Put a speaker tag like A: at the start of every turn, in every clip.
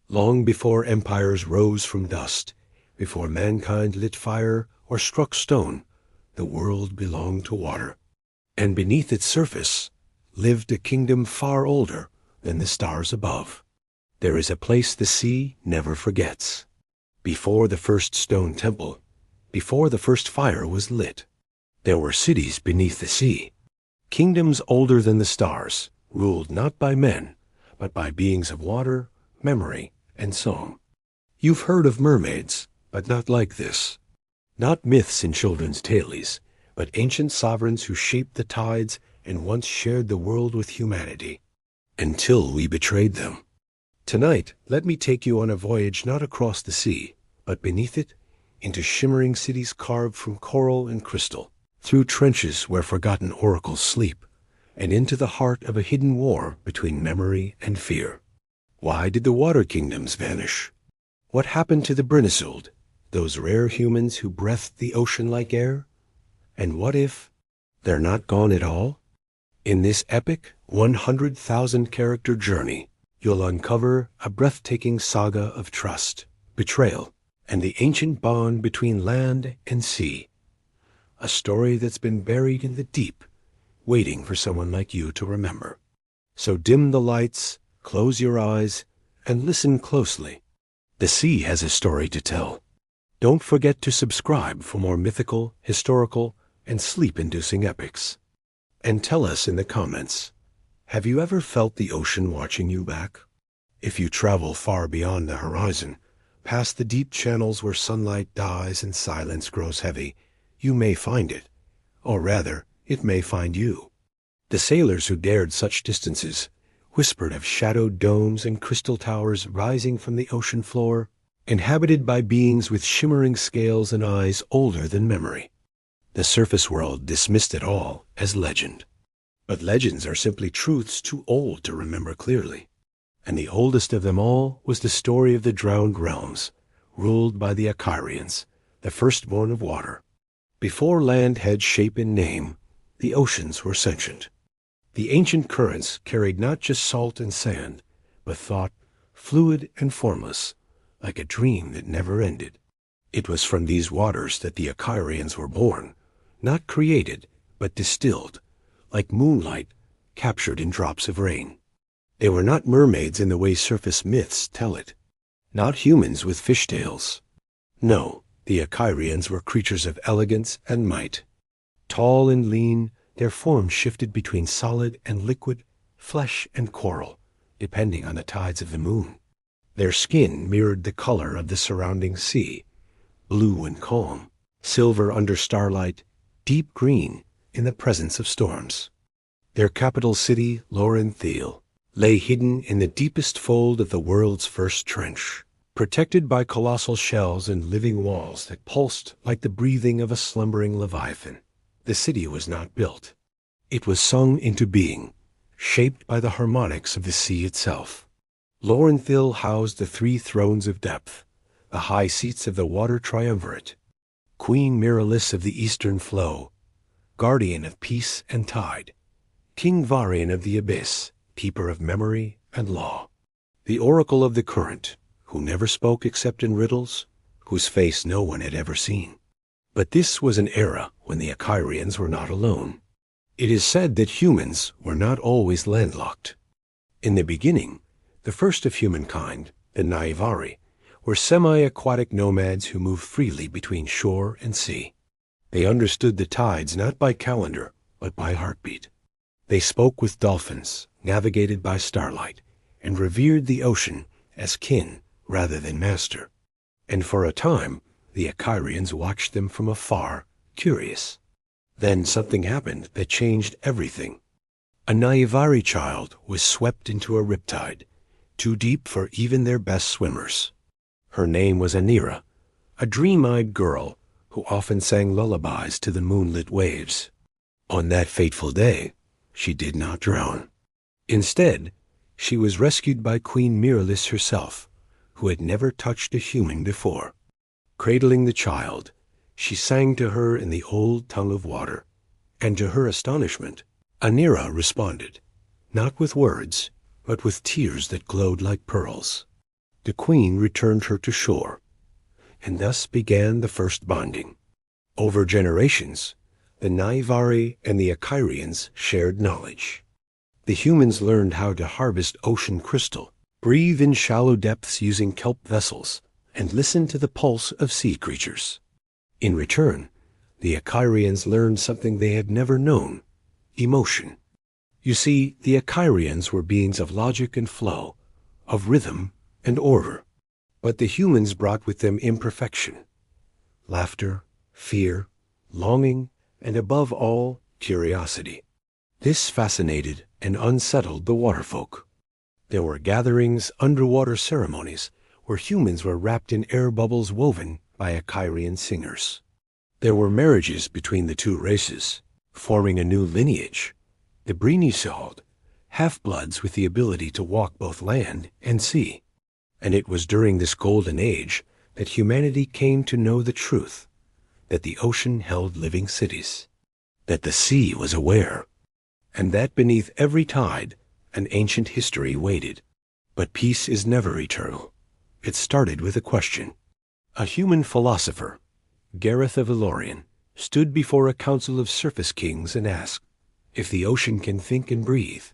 A: long before empires rose from dust, before mankind lit fire or struck stone, the world belonged to water. And beneath its surface lived a kingdom far older than the stars above. There is a place the sea never forgets. Before the first stone temple, before the first fire was lit, there were cities beneath the sea, kingdoms older than the stars, ruled not by men, but by beings of water, memory, and song. You've heard of mermaids, but not like this. Not myths in children's tales, but ancient sovereigns who shaped the tides and once shared the world with humanity, until we betrayed them. Tonight, let me take you on a voyage not across the sea, but beneath it, into shimmering cities carved from coral and crystal, through trenches where forgotten oracles sleep, and into the heart of a hidden war between memory and fear. Why did the water kingdoms vanish? What happened to the Brynnisuld, those rare humans who breathed the ocean like air? And what if they're not gone at all? In this epic 100,000-character journey, you'll uncover a breathtaking saga of trust, betrayal, and the ancient bond between land and sea. A story that's been buried in the deep, waiting for someone like you to remember. So dim the lights, close your eyes, and listen closely. The sea has a story to tell. Don't forget to subscribe for more mythical, historical, and sleep-inducing epics. And tell us in the comments, have you ever felt the ocean watching you back? If you travel far beyond the horizon, past the deep channels where sunlight dies and silence grows heavy, you may find it. Or rather, it may find you. The sailors who dared such distances whispered of shadowed domes and crystal towers rising from the ocean floor, inhabited by beings with shimmering scales and eyes older than memory. The surface world dismissed it all as legend. But legends are simply truths too old to remember clearly. And the oldest of them all was the story of the drowned realms, ruled by the Icarians, the firstborn of water. Before land had shape and name, the oceans were sentient. The ancient currents carried not just salt and sand, but thought, fluid and formless, like a dream that never ended. It was from these waters that the Icarians were born, not created, but distilled, like moonlight captured in drops of rain. They were not mermaids in the way surface myths tell it, not humans with fishtails. No, the Icarians were creatures of elegance and might. Tall and lean, their forms shifted between solid and liquid, flesh and coral, depending on the tides of the moon. Their skin mirrored the color of the surrounding sea, blue and calm, silver under starlight, deep green in the presence of storms. Their capital city, Lorenthil, lay hidden in the deepest fold of the world's first trench, protected by colossal shells and living walls that pulsed like the breathing of a slumbering leviathan. The city was not built. It was sung into being, shaped by the harmonics of the sea itself. Lorenthil housed the three thrones of depth, the high seats of the water triumvirate. Queen Miralis of the eastern flow, guardian of peace and tide. King Varian of the abyss, keeper of memory and law. The oracle of the current, who never spoke except in riddles, whose face no one had ever seen. But this was an era when the Icarians were not alone. It is said that humans were not always landlocked. In the beginning, the first of humankind, the Naivari, were semi-aquatic nomads who moved freely between shore and sea. They understood the tides not by calendar, but by heartbeat. They spoke with dolphins, navigated by starlight, and revered the ocean as kin rather than master. And for a time, the Icarians watched them from afar, curious. Then something happened that changed everything. A Naivari child was swept into a riptide, too deep for even their best swimmers. Her name was Anira, a dream-eyed girl who often sang lullabies to the moonlit waves. On that fateful day, she did not drown. Instead, she was rescued by Queen Miralis herself, who had never touched a human before. Cradling the child, she sang to her in the old tongue of water, and to her astonishment, Anira responded, not with words, but with tears that glowed like pearls. the queen returned her to shore, and thus began the first bonding. Over generations, the Naivari and the Achairians shared knowledge. The humans learned how to harvest ocean crystal, breathe in shallow depths using kelp vessels, and listen to the pulse of sea creatures. In return, the Achairians learned something they had never known: emotion. You see, the Achairians were beings of logic and flow, of rhythm and order. But the humans brought with them imperfection: laughter, fear, longing, and above all, curiosity. This fascinated and unsettled the waterfolk. There were gatherings, underwater ceremonies, where humans were wrapped in air bubbles woven by Achairian singers. There were marriages between the two races, forming a new lineage, the Brinisold, half-bloods with the ability to walk both land and sea. And it was during this golden age that humanity came to know the truth, that the ocean held living cities, that the sea was aware, and that beneath every tide an ancient history waited. But peace is never eternal. It started with a question. A human philosopher, Gareth of Ilorian, stood before a council of surface kings and asked, if the ocean can think and breathe,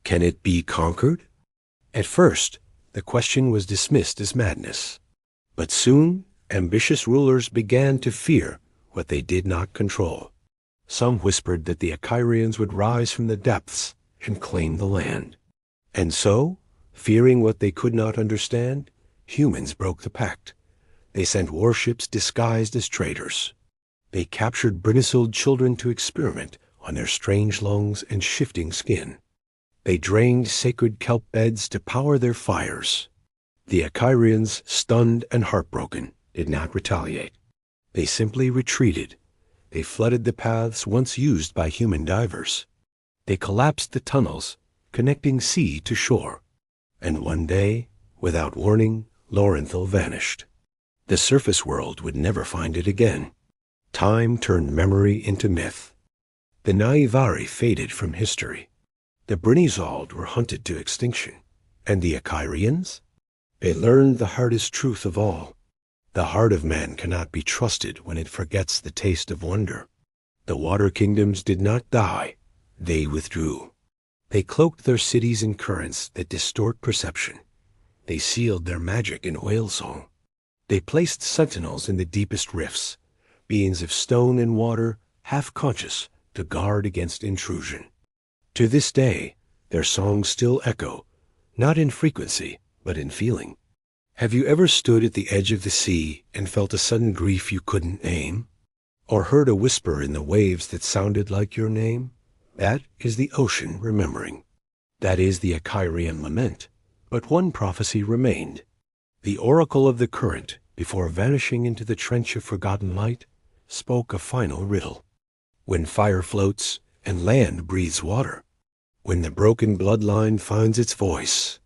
A: can it be conquered? At first, the question was dismissed as madness. But soon, ambitious rulers began to fear what they did not control. Some whispered that the Achairians would rise from the depths and claim the land. And so, fearing what they could not understand, humans broke the pact. They sent warships disguised as traders. They captured Brinisold children to experiment on their strange lungs and shifting skin. They drained sacred kelp beds to power their fires. The Achairians, stunned and heartbroken, did not retaliate. They simply retreated. They flooded the paths once used by human divers. They collapsed the tunnels, connecting sea to shore. And one day, without warning, Lorenthal vanished. The surface world would never find it again. Time turned memory into myth. The Naivari faded from history. The Brinisold were hunted to extinction. And the Achairians? They learned the hardest truth of all. The heart of man cannot be trusted when it forgets the taste of wonder. The water kingdoms did not die. They withdrew. They cloaked their cities in currents that distort perception. They sealed their magic in whale song. They placed sentinels in the deepest rifts, beings of stone and water, half-conscious, to guard against intrusion. To this day, their songs still echo, not in frequency, but in feeling. Have you ever stood at the edge of the sea and felt a sudden grief you couldn't name? Or heard a whisper in the waves that sounded like your name? That is the ocean remembering. That is the Achairian lament. But one prophecy remained. The oracle of the current, before vanishing into the trench of forgotten light, spoke a final riddle. When fire floats and land breathes water, when the broken bloodline finds its voice,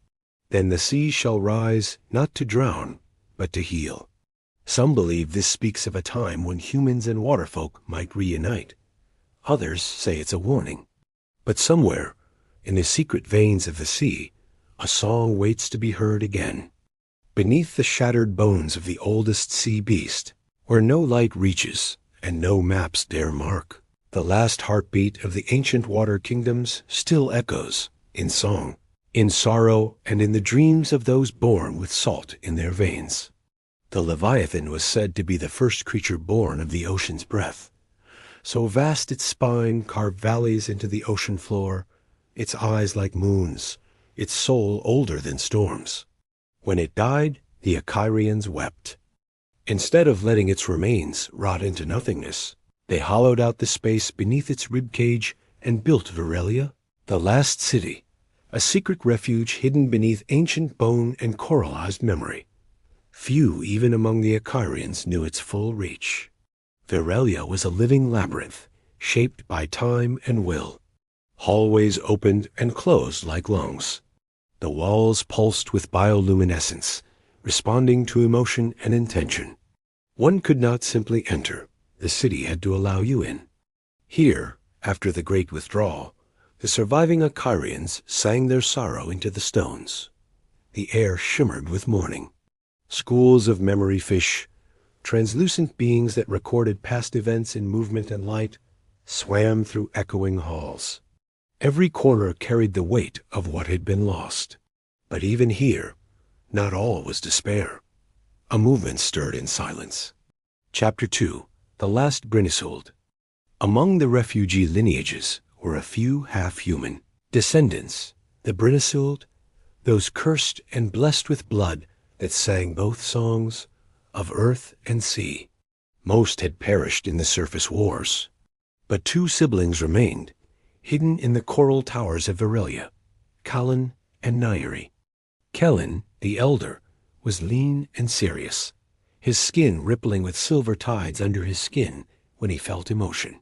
A: then the sea shall rise not to drown, but to heal. Some believe this speaks of a time when humans and waterfolk might reunite. Others say it's a warning. But somewhere, in the secret veins of the sea, a song waits to be heard again. Beneath the shattered bones of the oldest sea beast, where no light reaches and no maps dare mark, the last heartbeat of the ancient water kingdoms still echoes in song, in sorrow, and in the dreams of those born with salt in their veins. The Leviathan was said to be the first creature born of the ocean's breath. So vast its spine carved valleys into the ocean floor, its eyes like moons, its soul older than storms. When it died, the Achairians wept. Instead of letting its remains rot into nothingness, they hollowed out the space beneath its ribcage and built Virelia, the last city, a secret refuge hidden beneath ancient bone and coralized memory. Few even among the Achairians knew its full reach. Virelia was a living labyrinth, shaped by time and will. Hallways opened and closed like lungs. The walls pulsed with bioluminescence, responding to emotion and intention. One could not simply enter. The city had to allow you in. Here, after the great withdrawal, the surviving Achairians sang their sorrow into the stones. The air shimmered with morning. Schools of memory fish, translucent beings that recorded past events in movement and light, swam through echoing halls. Every corner carried the weight of what had been lost. But even here, not all was despair. A movement stirred in silence. Chapter 2. The Last Brinisold. Among the refugee lineages were a few half-human descendants, the Brinisold, those cursed and blessed with blood that sang both songs of earth and sea. Most had perished in the surface wars, but two siblings remained, hidden in the coral towers of Virelia, Callan and Nairi. Kellen, the elder, was lean and serious, his skin rippling with silver tides under his skin when he felt emotion.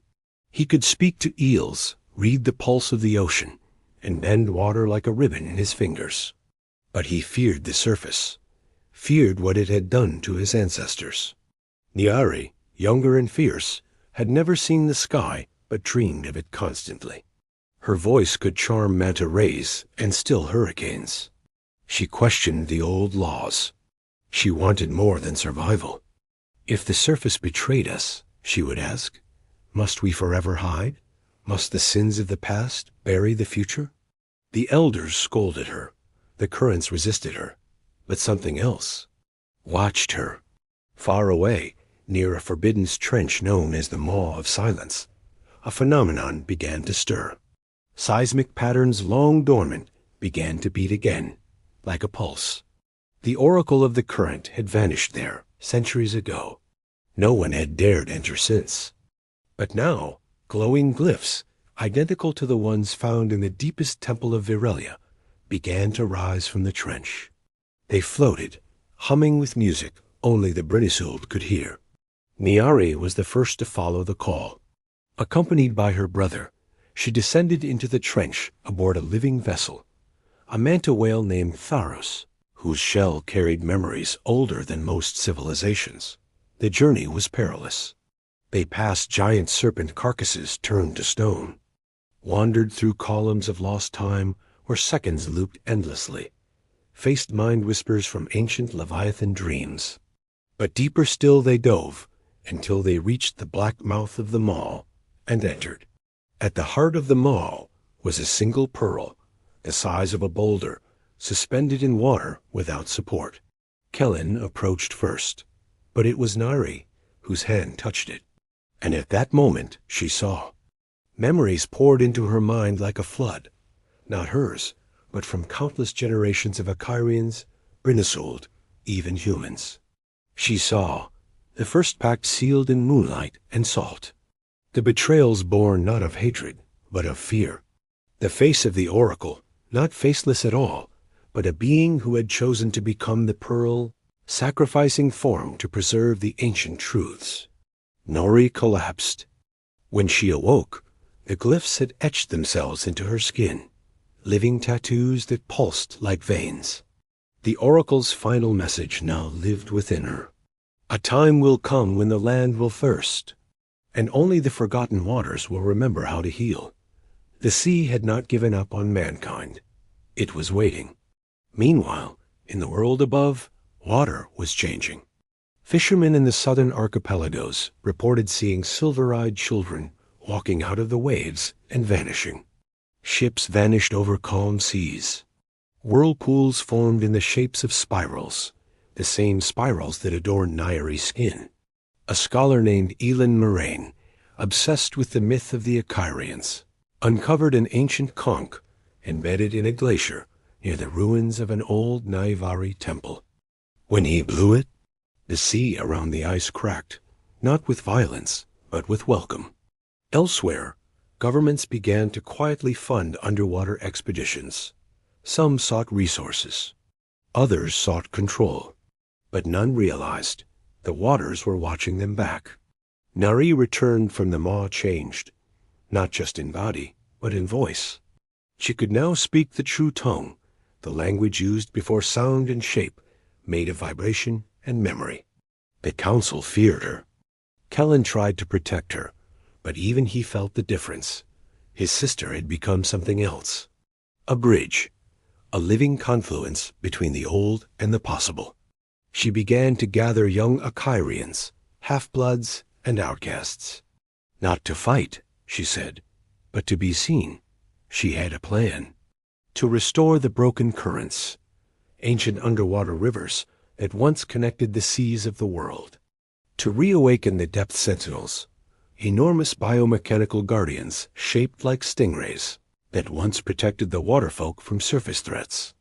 A: He could speak to eels, read the pulse of the ocean, and bend water like a ribbon in his fingers. But he feared the surface, feared what it had done to his ancestors. Niari, younger and fierce, had never seen the sky but dreamed of it constantly. Her voice could charm manta rays and still hurricanes. She questioned the old laws. She wanted more than survival. If the surface betrayed us, she would ask, must we forever hide? Must the sins of the past bury the future? The elders scolded her. The currents resisted her. But something else watched her. Far away, near a forbidden trench known as the Maw of Silence, a phenomenon began to stir. Seismic patterns long dormant began to beat again, like a pulse. The oracle of the current had vanished there centuries ago. No one had dared enter since. But now, glowing glyphs, identical to the ones found in the deepest temple of Virelia, began to rise from the trench. They floated, humming with music only the Brinisold could hear. Niari was the first to follow the call. Accompanied by her brother, she descended into the trench aboard a living vessel, a manta whale named Tharos, whose shell carried memories older than most civilizations. The journey was perilous. They passed giant serpent carcasses turned to stone, wandered through columns of lost time where seconds looped endlessly, faced mind whispers from ancient Leviathan dreams. But deeper still they dove, until they reached the black mouth of the maw and entered. At the heart of the maw was a single pearl, the size of a boulder, suspended in water without support. Kellen approached first, but it was Nairi whose hand touched it. And at that moment she saw. Memories poured into her mind like a flood, not hers, but from countless generations of Icarians, Brinisold, even humans. She saw the first pact sealed in moonlight and salt, the betrayals born not of hatred, but of fear. The face of the oracle, not faceless at all, but a being who had chosen to become the pearl, sacrificing form to preserve the ancient truths. Nori collapsed. When she awoke, the glyphs had etched themselves into her skin, living tattoos that pulsed like veins. The oracle's final message now lived within her. A time will come when the land will thirst, and only the forgotten waters will remember how to heal. The sea had not given up on mankind. It was waiting. Meanwhile, in the world above, water was changing. Fishermen in the southern archipelagos reported seeing silver-eyed children walking out of the waves and vanishing. Ships vanished over calm seas. Whirlpools formed in the shapes of spirals, the same spirals that adorned Nairi's skin. A scholar named Elin Moraine, obsessed with the myth of the Icarians, uncovered an ancient conch embedded in a glacier near the ruins of an old Naivari temple. When he blew it, the sea around the ice cracked, not with violence, but with welcome. Elsewhere, governments began to quietly fund underwater expeditions. Some sought resources. Others sought control. But none realized the waters were watching them back. Nari returned from the maw changed, not just in body, but in voice. She could now speak the true tongue, the language used before sound and shape, made of vibration and memory. The council feared her. Kellen tried to protect her, but even he felt the difference. His sister had become something else. A bridge, a living confluence between the old and the possible. She began to gather young Akyrians, half-bloods and outcasts. Not to fight, she said, but to be seen. She had a plan. To restore the broken currents, ancient underwater rivers that once connected the seas of the world. To reawaken the depth sentinels, enormous biomechanical guardians shaped like stingrays that once protected the waterfolk from surface threats.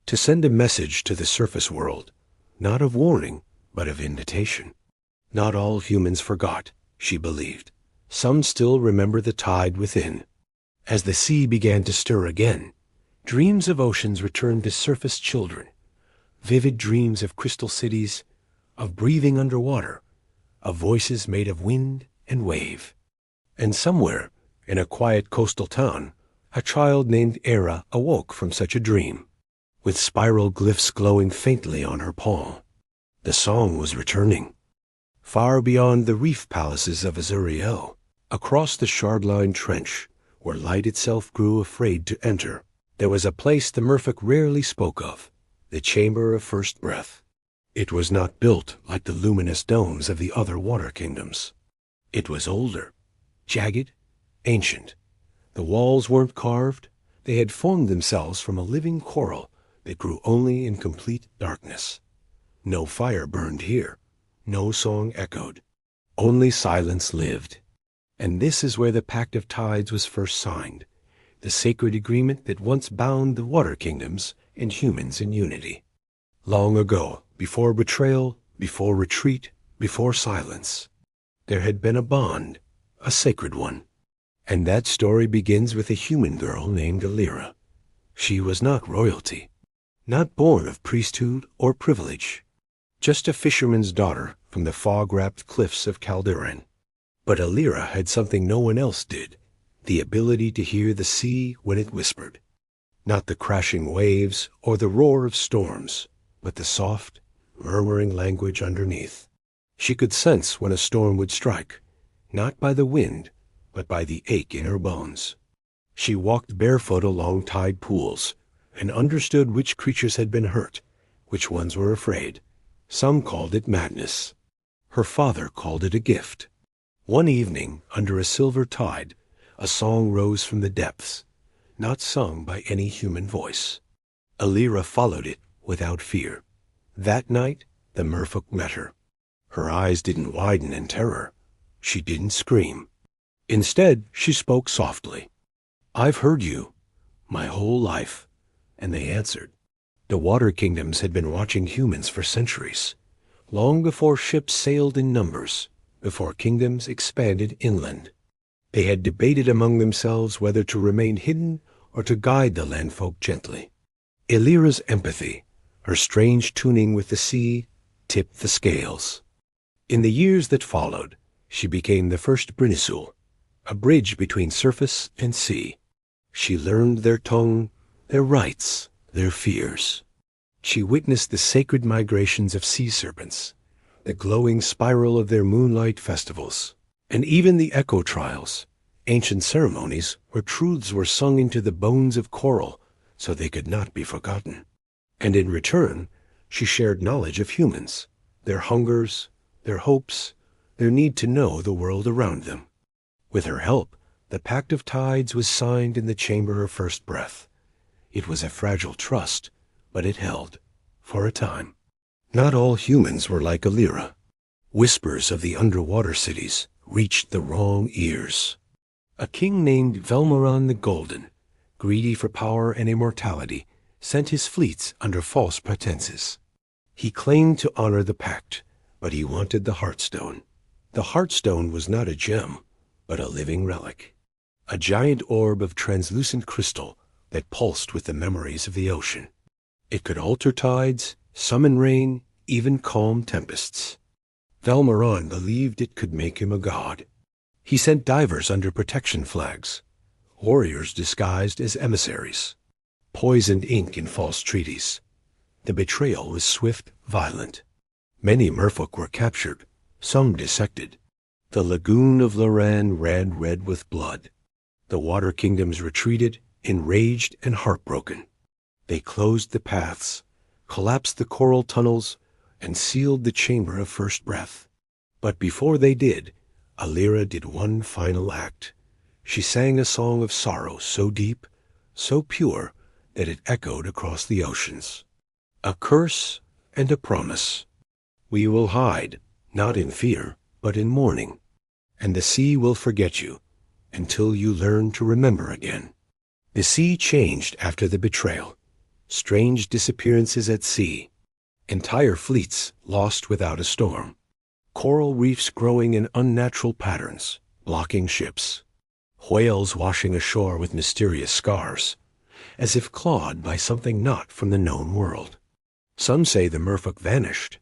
A: To send a message to the surface world, not of warning, but of invitation. Not all humans forgot, she believed. Some still remember the tide within. As the sea began to stir again, dreams of oceans returned to surface children. Vivid dreams of crystal cities, of breathing underwater, of voices made of wind and wave. And somewhere, in a quiet coastal town, a child named Era awoke from such a dream, with spiral glyphs glowing faintly on her palm. The song was returning. Far beyond the reef palaces of Azurielle, across the shard-lined trench, where light itself grew afraid to enter, there was a place the merfolk rarely spoke of, the Chamber of First Breath. It was not built like the luminous domes of the other water kingdoms. It was older, jagged, ancient. The walls weren't carved. They had formed themselves from a living coral that grew only in complete darkness. No fire burned here. No song echoed. Only silence lived. And this is where the Pact of Tides was first signed, the sacred agreement that once bound the water kingdoms and humans in unity. Long ago, before betrayal, before retreat, before silence, there had been a bond, a sacred one. And that story begins with a human girl named Alira. She was not royalty, not born of priesthood or privilege, just a fisherman's daughter from the fog-wrapped cliffs of Calderon. But Alira had something no one else did, the ability to hear the sea when it whispered. Not the crashing waves or the roar of storms, but the soft, murmuring language underneath. She could sense when a storm would strike, not by the wind, but by the ache in her bones. She walked barefoot along tide pools and understood which creatures had been hurt, which ones were afraid. Some called it madness. Her father called it a gift. One evening, under a silver tide, a song rose from the depths, not sung by any human voice. Alira followed it without fear. That night, the merfolk met her. Her eyes didn't widen in terror. She didn't scream. Instead, she spoke softly. "I've heard you, my whole life." And they answered. The water kingdoms had been watching humans for centuries, long before ships sailed in numbers, before kingdoms expanded inland. They had debated among themselves whether to remain hidden or to guide the landfolk gently. Alira's empathy, her strange tuning with the sea, tipped the scales. In the years that followed, she became the first Brinisul, a bridge between surface and sea. She learned their tongue, their rites, their fears. She witnessed the sacred migrations of sea serpents, the glowing spiral of their moonlight festivals, and even the echo trials, ancient ceremonies where truths were sung into the bones of coral so they could not be forgotten. And in return, she shared knowledge of humans, their hungers, their hopes, their need to know the world around them. With her help, the Pact of Tides was signed in the Chamber of First Breath. It was a fragile trust, but it held, for a time. Not all humans were like Alira. Whispers of the underwater cities reached the wrong ears. A king named Velmaran the Golden, greedy for power and immortality, sent his fleets under false pretenses. He claimed to honor the pact, but he wanted the Heartstone. The Heartstone was not a gem, but a living relic. A giant orb of translucent crystal that pulsed with the memories of the ocean. It could alter tides, summon rain, even calm tempests. Velmaran believed it could make him a god. He sent divers under protection flags, warriors disguised as emissaries, poisoned ink in false treaties. The betrayal was swift, violent. Many merfolk were captured, some dissected. The lagoon of Loran ran red with blood. The water kingdoms retreated, enraged and heartbroken. They closed the paths, collapsed the coral tunnels, and sealed the chamber of first breath. But before they did, Alira did one final act. She sang a song of sorrow so deep, so pure, that it echoed across the oceans. A curse and a promise. We will hide, not in fear, but in mourning. And the sea will forget you, until you learn to remember again. The sea changed after the betrayal. Strange disappearances at sea. Entire fleets lost without a storm. Coral reefs growing in unnatural patterns, blocking ships. Whales washing ashore with mysterious scars, as if clawed by something not from the known world. Some say the merfolk vanished.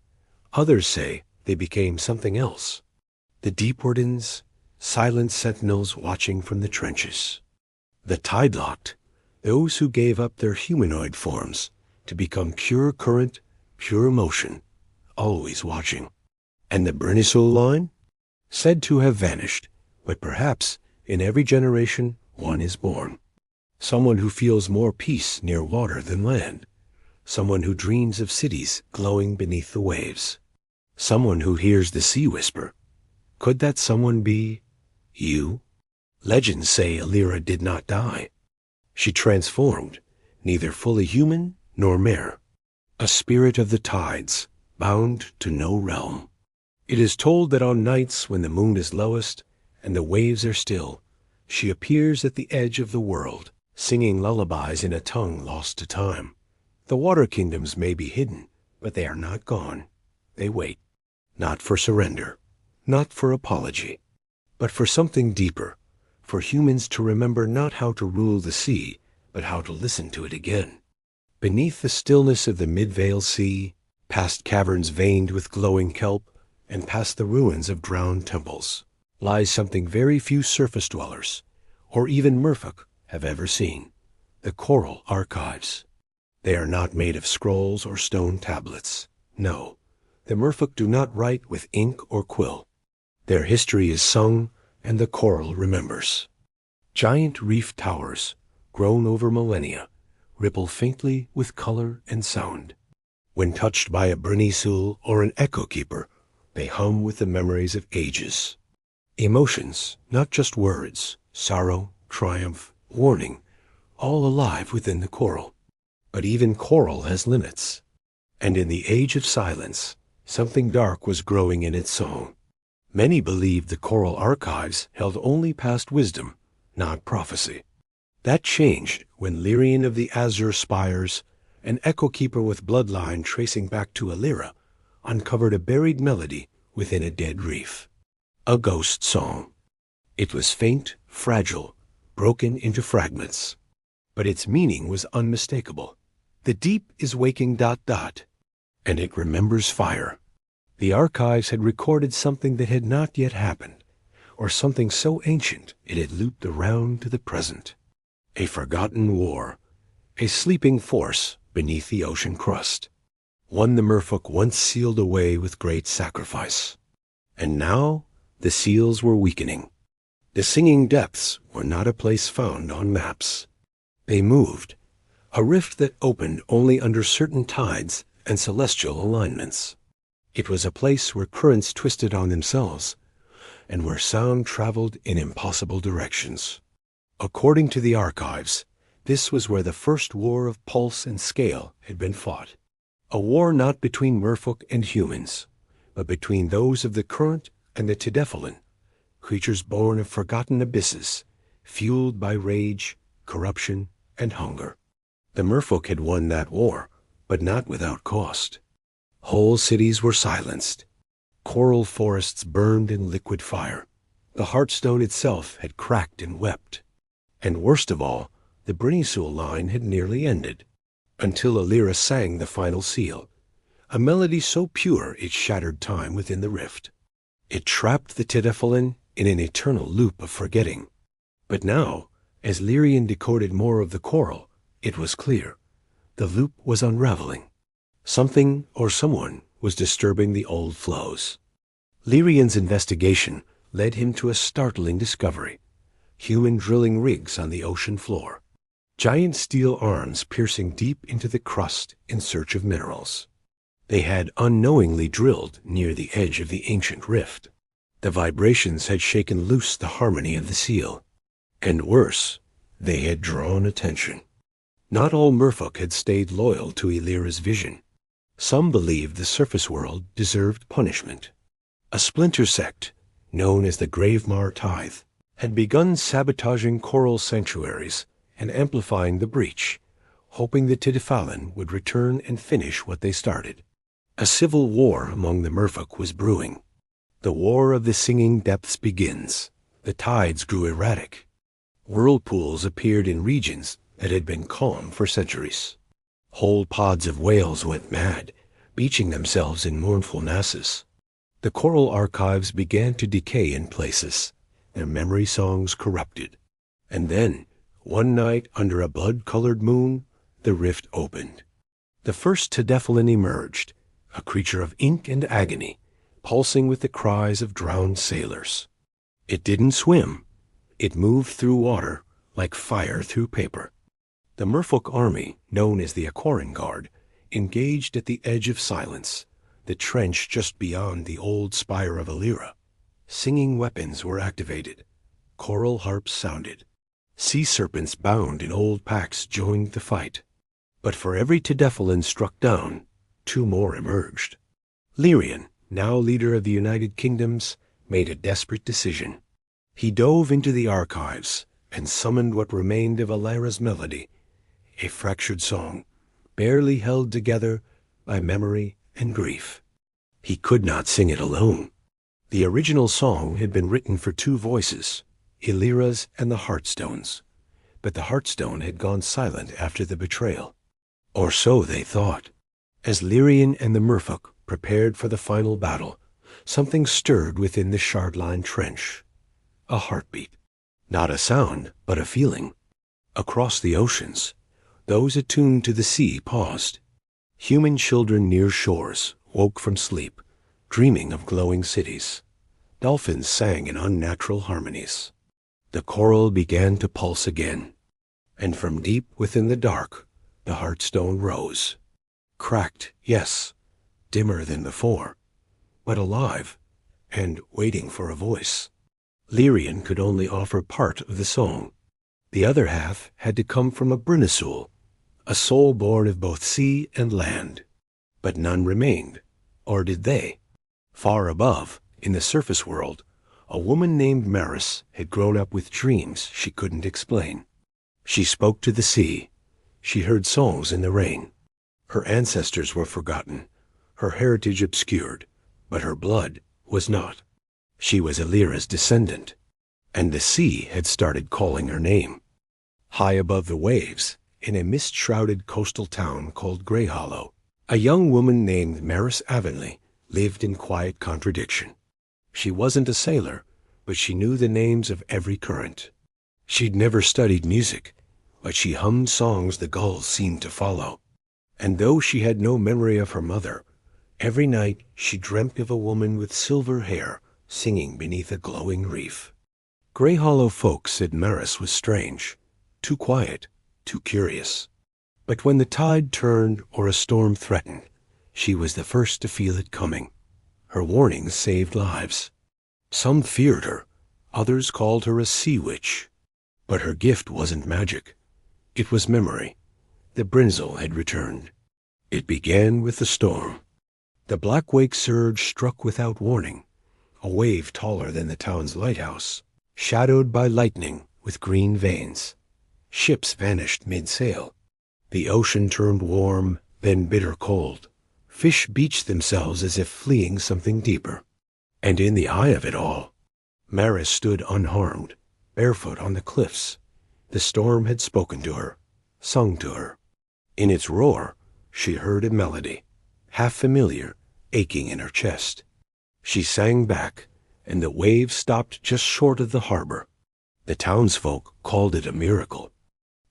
A: Others say they became something else. The deep wardens, silent sentinels watching from the trenches. The tide-locked, those who gave up their humanoid forms to become pure current, pure motion, always watching. And the Brinisul line? Said to have vanished, but perhaps in every generation one is born. Someone who feels more peace near water than land. Someone who dreams of cities glowing beneath the waves. Someone who hears the sea whisper. Could that someone be you? Legends say Alira did not die. She transformed, neither fully human nor mere. A spirit of the tides, bound to no realm. It is told that on nights when the moon is lowest and the waves are still, she appears at the edge of the world, singing lullabies in a tongue lost to time. The water kingdoms may be hidden, but they are not gone. They wait, not for surrender, not for apology, but for something deeper, for humans to remember not how to rule the sea, but how to listen to it again. Beneath the stillness of the mid-veil sea, past caverns veined with glowing kelp, and past the ruins of drowned temples, lies something very few surface dwellers, or even merfolk, have ever seen: the coral archives. They are not made of scrolls or stone tablets. No, the merfolk do not write with ink or quill. Their history is sung, and the coral remembers. Giant reef towers, grown over millennia, ripple faintly with color and sound. When touched by a Brinisul or an echo keeper, they hum with the memories of ages. Emotions, not just words, sorrow, triumph, warning, all alive within the coral. But even coral has limits. And in the age of silence, something dark was growing in its song. Many believed the coral archives held only past wisdom, not prophecy. That changed when Lyrian of the Azure Spires, an echo keeper with bloodline tracing back to Alira, uncovered a buried melody within a dead reef. A ghost song. It was faint, fragile, broken into fragments. But its meaning was unmistakable. The deep is waking ... and it remembers fire. The archives had recorded something that had not yet happened, or something so ancient it had looped around to the present. A forgotten war, a sleeping force beneath the ocean crust. One the merfolk once sealed away with great sacrifice. And now the seals were weakening. The singing depths were not a place found on maps. They moved, a rift that opened only under certain tides and celestial alignments. It was a place where currents twisted on themselves, and where sound traveled in impossible directions. According to the archives, this was where the first war of pulse and scale had been fought. A war not between merfolk and humans, but between those of the current and the Tidephalin, creatures born of forgotten abysses, fueled by rage, corruption, and hunger. The merfolk had won that war, but not without cost. Whole cities were silenced. Coral forests burned in liquid fire. The Heartstone itself had cracked and wept. And worst of all, the Brinisul line had nearly ended, until Alira sang the final seal, a melody so pure it shattered time within the rift. It trapped the Tidephalin in an eternal loop of forgetting. But now, as Lyrian decoded more of the coral, it was clear. The loop was unraveling. Something or someone was disturbing the old flows. Lyrian's investigation led him to a startling discovery: human drilling rigs on the ocean floor. giant steel arms piercing deep into the crust in search of minerals. They had unknowingly drilled near the edge of the ancient rift. The vibrations had shaken loose the harmony of the seal. And worse, they had drawn attention. Not all merfolk had stayed loyal to Illyria's vision. Some believed the surface world deserved punishment. A splinter sect, known as the Gravemar Tithe, had begun sabotaging coral sanctuaries and amplifying the breach, hoping the Tidiphalin would return and finish what they started. A civil war among the merfolk was brewing. The war of the singing depths begins. The tides grew erratic. Whirlpools appeared in regions that had been calm for centuries. Whole pods of whales went mad, beaching themselves in mournful nasses. The coral archives began to decay in places, their memory songs corrupted. And then, one night under a blood-colored moon, the rift opened. The first Tidiphalin emerged, a creature of ink and agony, pulsing with the cries of drowned sailors. It didn't swim. It moved through water like fire through paper. The merfolk army, known as the Aquaran Guard, engaged at the edge of silence, the trench just beyond the old spire of Illyria. Singing weapons were activated. Coral harps sounded. Sea serpents bound in old packs joined the fight. But for every Tidiphalin struck down, two more emerged. Lyrian, now leader of the United Kingdoms, made a desperate decision. He dove into the archives and summoned what remained of Illyria's melody, a fractured song, barely held together by memory and grief. He could not sing it alone. The original song had been written for two voices, Illyria's and the Heartstone's, but the Heartstone had gone silent after the betrayal. Or so they thought. As Lyrian and the merfolk prepared for the final battle, something stirred within the shard-lined trench. A heartbeat. Not a sound, but a feeling. Across the oceans, those attuned to the sea paused. Human children near shores woke from sleep, dreaming of glowing cities. Dolphins sang in unnatural harmonies. The coral began to pulse again, and from deep within the dark, the Heartstone rose. Cracked, yes, dimmer than before, but alive, and waiting for a voice. Lyrian could only offer part of the song. The other half had to come from a Brinisoul, a soul born of both sea and land. But none remained, or did they? Far above, in the surface world, a woman named Maris had grown up with dreams she couldn't explain. She spoke to the sea. She heard songs in the rain. Her ancestors were forgotten, her heritage obscured, but her blood was not. She was Illyria's descendant, and the sea had started calling her name. High above the waves, in a mist-shrouded coastal town called Greyhollow, a young woman named Maris Avonlea lived in quiet contradiction. She wasn't a sailor, but she knew the names of every current. She'd never studied music, but she hummed songs the gulls seemed to follow. And though she had no memory of her mother, every night she dreamt of a woman with silver hair singing beneath a glowing reef. Greyhollow folk said Maris was strange, too quiet, too curious. But when the tide turned or a storm threatened, she was the first to feel it coming. Her warnings saved lives. Some feared her, others called her a sea witch. But her gift wasn't magic. It was memory. The Brinisoul had returned. It began with the storm. The black wake surge struck without warning, a wave taller than the town's lighthouse, shadowed by lightning with green veins. Ships vanished mid-sail. The ocean turned warm, then bitter cold. Fish beached themselves as if fleeing something deeper. And in the eye of it all, Maris stood unharmed, barefoot on the cliffs. The storm had spoken to her, sung to her. In its roar, she heard a melody, half familiar, aching in her chest. She sang back, and the waves stopped just short of the harbor. The townsfolk called it a miracle.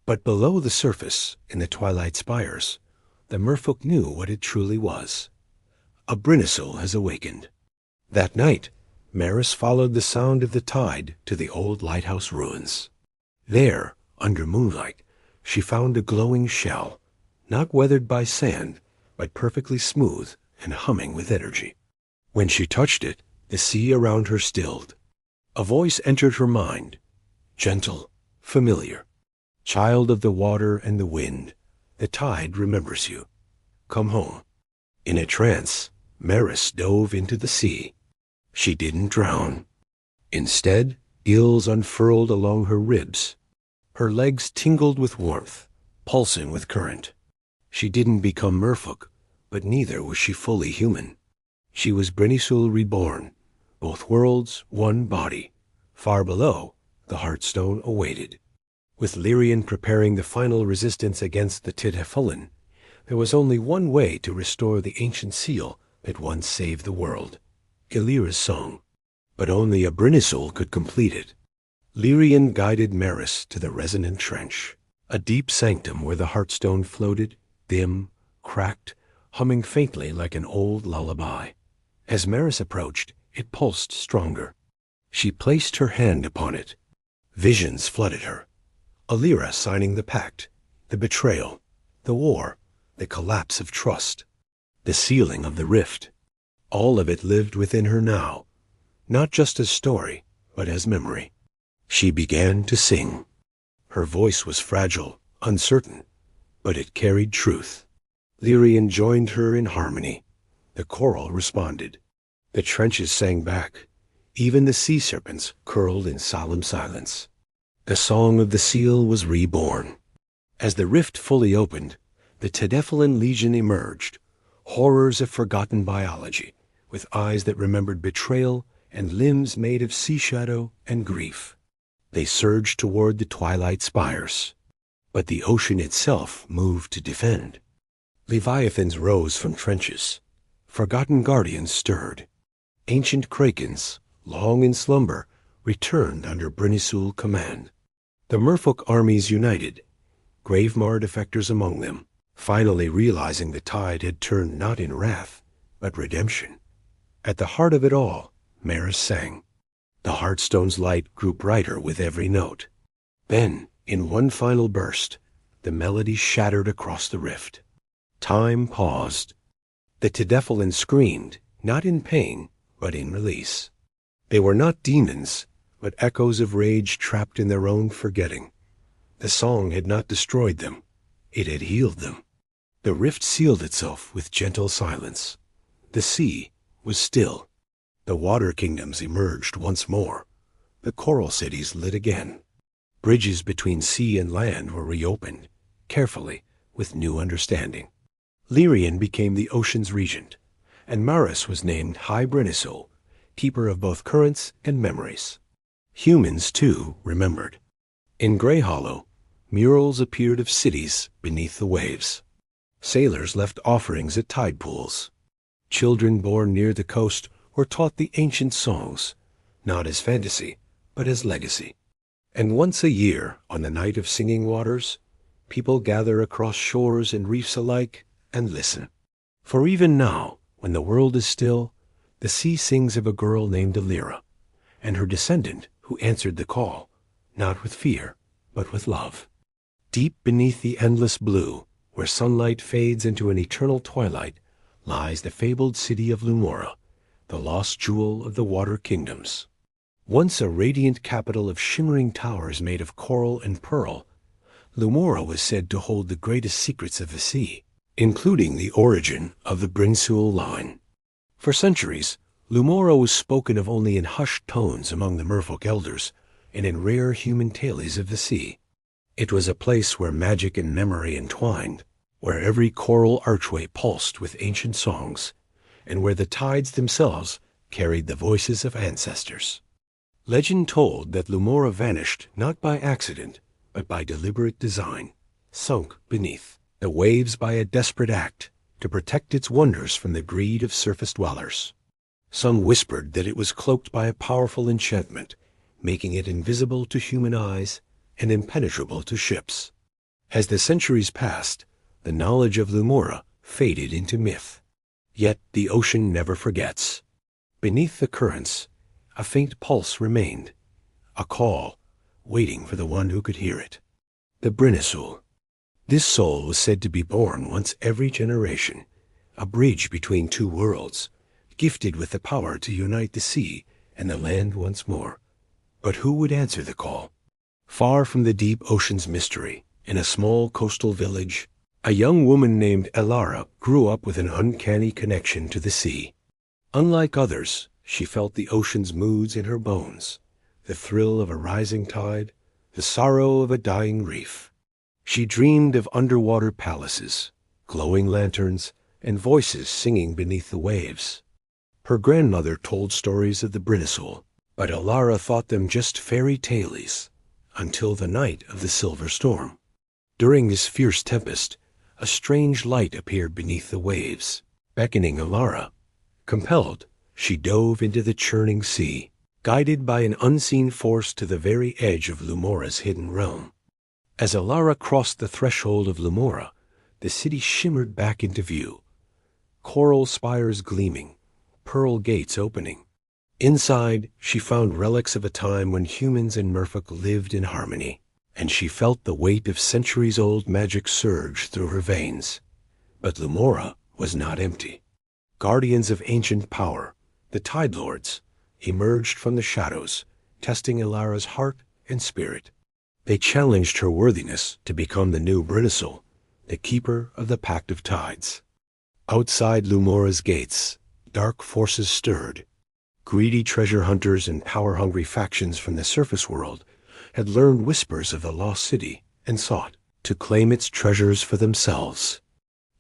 A: But below the surface, in the twilight spires, the merfolk knew what it truly was. A Brinisoul has awakened. That night, Maris followed the sound of the tide to the old lighthouse ruins. There, under moonlight, she found a glowing shell, not weathered by sand, but perfectly smooth and humming with energy. When she touched it, the sea around her stilled. A voice entered her mind, gentle, familiar. Child of the water and the wind, the tide remembers you. Come home. In a trance, Maris dove into the sea. She didn't drown. Instead, gills unfurled along her ribs. Her legs tingled with warmth, pulsing with current. She didn't become merfolk, but neither was she fully human. She was Brinisul reborn, both worlds, one body. Far below, the Heartstone awaited. With Lyrian preparing the final resistance against the Tidhephullin, there was only one way to restore the ancient seal that once saved the world, Illyra's song. But only a Brinisul could complete it. Lyrian guided Maris to the resonant trench, a deep sanctum where the Heartstone floated, dim, cracked, humming faintly like an old lullaby. As Maris approached, it pulsed stronger. She placed her hand upon it. Visions flooded her. Illyra signing the pact, the betrayal, the war, the collapse of trust, the sealing of the rift. All of it lived within her now, not just as story, but as memory. She began to sing. Her voice was fragile, uncertain, but it carried truth. Lyrian joined her in harmony. The choral responded. The trenches sang back. Even the sea serpents curled in solemn silence. The song of the seal was reborn. As the rift fully opened, the Tidhephullin Legion emerged, horrors of forgotten biology, with eyes that remembered betrayal and limbs made of sea shadow and grief. They surged toward the twilight spires. But the ocean itself moved to defend. Leviathans rose from trenches. Forgotten guardians stirred. Ancient krakens, long in slumber, returned under Brinisul command. The merfolk armies united, Gravemar defectors among them, finally realizing the tide had turned not in wrath, but redemption. At the heart of it all, Maris sang. The Heartstone's light grew brighter with every note. Then, in one final burst, the melody shattered across the rift. Time paused. The Tidhephullin screamed, not in pain, but in release. They were not demons, but echoes of rage trapped in their own forgetting. The song had not destroyed them. It had healed them. The rift sealed itself with gentle silence. The sea was still. The water kingdoms emerged once more. The coral cities lit again. Bridges between sea and land were reopened, carefully, with new understanding. Lyrian became the ocean's regent, and Maris was named High Brinisul, keeper of both currents and memories. Humans, too, remembered. In Grey Hollow, murals appeared of cities beneath the waves. Sailors left offerings at tide pools. Children born near the coast were taught the ancient songs, not as fantasy, but as legacy. And once a year, on the night of Singing Waters, people gather across shores and reefs alike and listen. For even now, when the world is still, the sea sings of a girl named Illyra, and her descendant who answered the call, not with fear, but with love. Deep beneath the endless blue, where sunlight fades into an eternal twilight, lies the fabled city of Lumora, the lost jewel of the water kingdoms. Once a radiant capital of shimmering towers made of coral and pearl, Lumora was said to hold the greatest secrets of the sea, including the origin of the Brinisul line. For centuries, Lumora was spoken of only in hushed tones among the merfolk elders and in rare human tales of the sea. It was a place where magic and memory entwined, where every coral archway pulsed with ancient songs, and where the tides themselves carried the voices of ancestors. Legend told that Lumora vanished not by accident, but by deliberate design, sunk beneath the waves by a desperate act to protect its wonders from the greed of surface dwellers. Some whispered that it was cloaked by a powerful enchantment, making it invisible to human eyes and impenetrable to ships. As the centuries passed, the knowledge of Lumora faded into myth. Yet the ocean never forgets. Beneath the currents, a faint pulse remained, a call, waiting for the one who could hear it. The Brinisul, This soul was said to be born once every generation, a bridge between two worlds, gifted with the power to unite the sea and the land once more. But who would answer the call? Far from the deep ocean's mystery, in a small coastal village, a young woman named Elara grew up with an uncanny connection to the sea. Unlike others, she felt the ocean's moods in her bones, the thrill of a rising tide, the sorrow of a dying reef. She dreamed of underwater palaces, glowing lanterns, and voices singing beneath the waves. Her grandmother told stories of the Brinisoul, but Elara thought them just fairy tales, until the night of the silver storm. During this fierce tempest, a strange light appeared beneath the waves, beckoning Elara. Compelled, she dove into the churning sea, guided by an unseen force to the very edge of Lumora's hidden realm. As Elara crossed the threshold of Lumora, the city shimmered back into view, coral spires gleaming, pearl gates opening. Inside, she found relics of a time when humans and merfolk lived in harmony, and she felt the weight of centuries-old magic surge through her veins. But Lumora was not empty. Guardians of ancient power, the Tide Lords, emerged from the shadows, testing Elara's heart and spirit. They challenged her worthiness to become the new Brinisoul, the keeper of the Pact of Tides. Outside Lumora's gates, dark forces stirred. Greedy treasure hunters and power-hungry factions from the surface world had learned whispers of the lost city and sought to claim its treasures for themselves.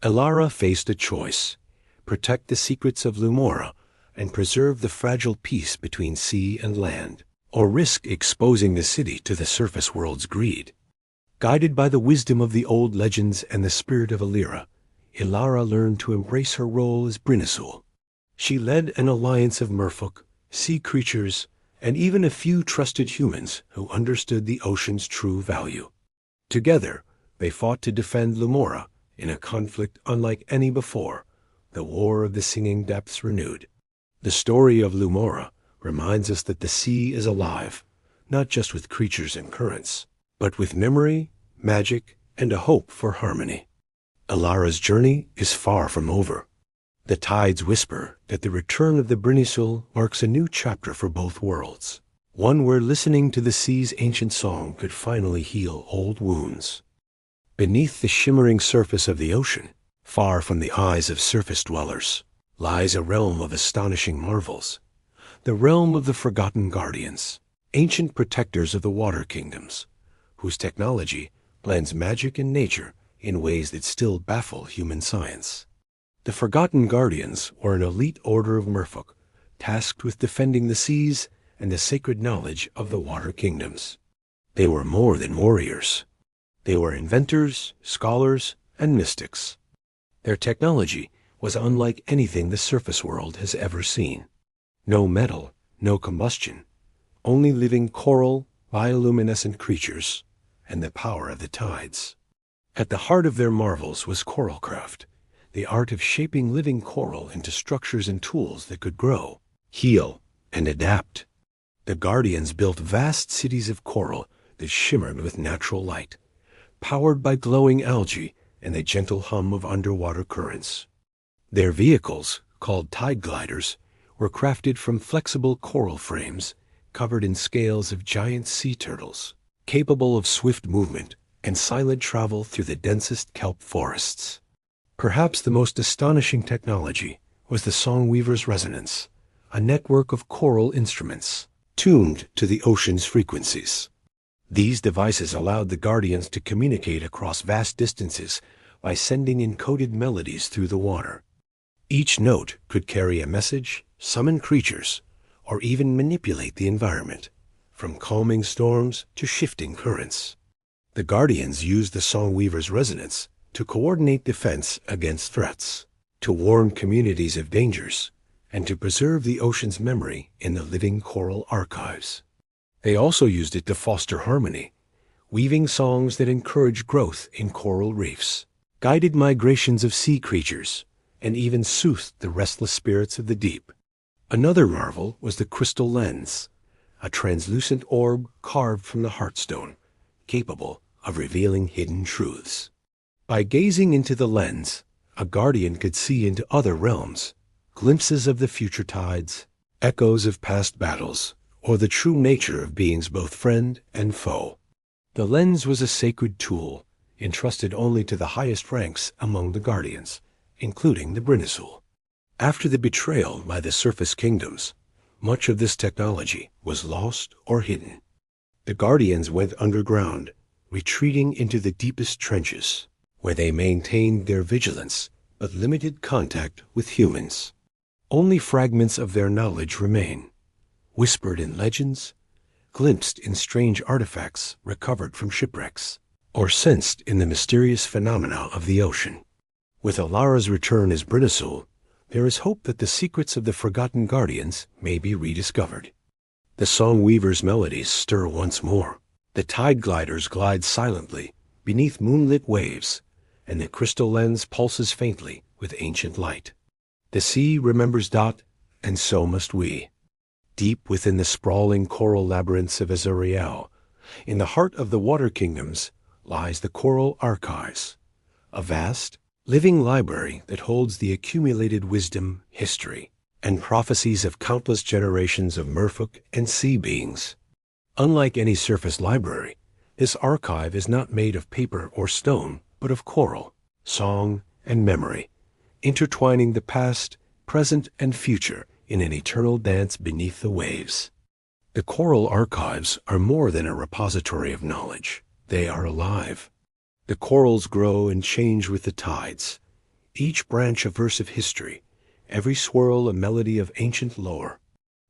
A: Elara faced a choice: protect the secrets of Lumora and preserve the fragile peace between sea and land, or risk exposing the city to the surface world's greed. Guided by the wisdom of the old legends and the spirit of Alira, Elara learned to embrace her role as Brinisoul. She led an alliance of merfolk, sea creatures, and even a few trusted humans who understood the ocean's true value. Together, they fought to defend Lumora in a conflict unlike any before, the War of the Singing Depths renewed. The story of Lumora reminds us that the sea is alive, not just with creatures and currents, but with memory, magic, and a hope for harmony. Elara's journey is far from over. The tides whisper that the return of the Brinisoul marks a new chapter for both worlds, one where listening to the sea's ancient song could finally heal old wounds. Beneath the shimmering surface of the ocean, far from the eyes of surface dwellers, lies a realm of astonishing marvels, the realm of the forgotten guardians, ancient protectors of the water kingdoms, whose technology blends magic and nature in ways that still baffle human science. The Forgotten Guardians were an elite order of merfolk, tasked with defending the seas and the sacred knowledge of the water kingdoms. They were more than warriors. They were inventors, scholars, and mystics. Their technology was unlike anything the surface world has ever seen. No metal, no combustion, only living coral, bioluminescent creatures, and the power of the tides. At the heart of their marvels was coralcraft, the art of shaping living coral into structures and tools that could grow, heal, and adapt. The Guardians built vast cities of coral that shimmered with natural light, powered by glowing algae and the gentle hum of underwater currents. Their vehicles, called tide gliders, were crafted from flexible coral frames covered in scales of giant sea turtles, capable of swift movement and silent travel through the densest kelp forests. Perhaps the most astonishing technology was the songweaver's resonance, a network of choral instruments, tuned to the ocean's frequencies. These devices allowed the Guardians to communicate across vast distances by sending encoded melodies through the water. Each note could carry a message, summon creatures, or even manipulate the environment, from calming storms to shifting currents. The Guardians used the songweaver's resonance to coordinate defense against threats, to warn communities of dangers, and to preserve the ocean's memory in the living coral archives. They also used it to foster harmony, weaving songs that encouraged growth in coral reefs, guided migrations of sea creatures, and even soothed the restless spirits of the deep. Another marvel was the crystal lens, a translucent orb carved from the heartstone, capable of revealing hidden truths. By gazing into the lens, a guardian could see into other realms, glimpses of the future tides, echoes of past battles, or the true nature of beings both friend and foe. The lens was a sacred tool, entrusted only to the highest ranks among the guardians, including the Brinisul. After the betrayal by the surface kingdoms, much of this technology was lost or hidden. The guardians went underground, retreating into the deepest trenches, where they maintained their vigilance but limited contact with humans. Only fragments of their knowledge remain, whispered in legends, glimpsed in strange artifacts recovered from shipwrecks, or sensed in the mysterious phenomena of the ocean. With Alara's return as Brinisul, there is hope that the secrets of the forgotten guardians may be rediscovered. The song weaver's melodies stir once more. The tide gliders glide silently beneath moonlit waves, and the crystal lens pulses faintly with ancient light. The sea remembers Dot, and so must we. Deep within the sprawling coral labyrinths of Azurielle, in the heart of the water kingdoms, lies the Coral Archives, a vast, living library that holds the accumulated wisdom, history, and prophecies of countless generations of merfolk and sea beings. Unlike any surface library, this archive is not made of paper or stone, but of coral, song, and memory, intertwining the past, present, and future in an eternal dance beneath the waves. The Coral Archives are more than a repository of knowledge. They are alive. The corals grow and change with the tides, each branch a verse of history, every swirl a melody of ancient lore.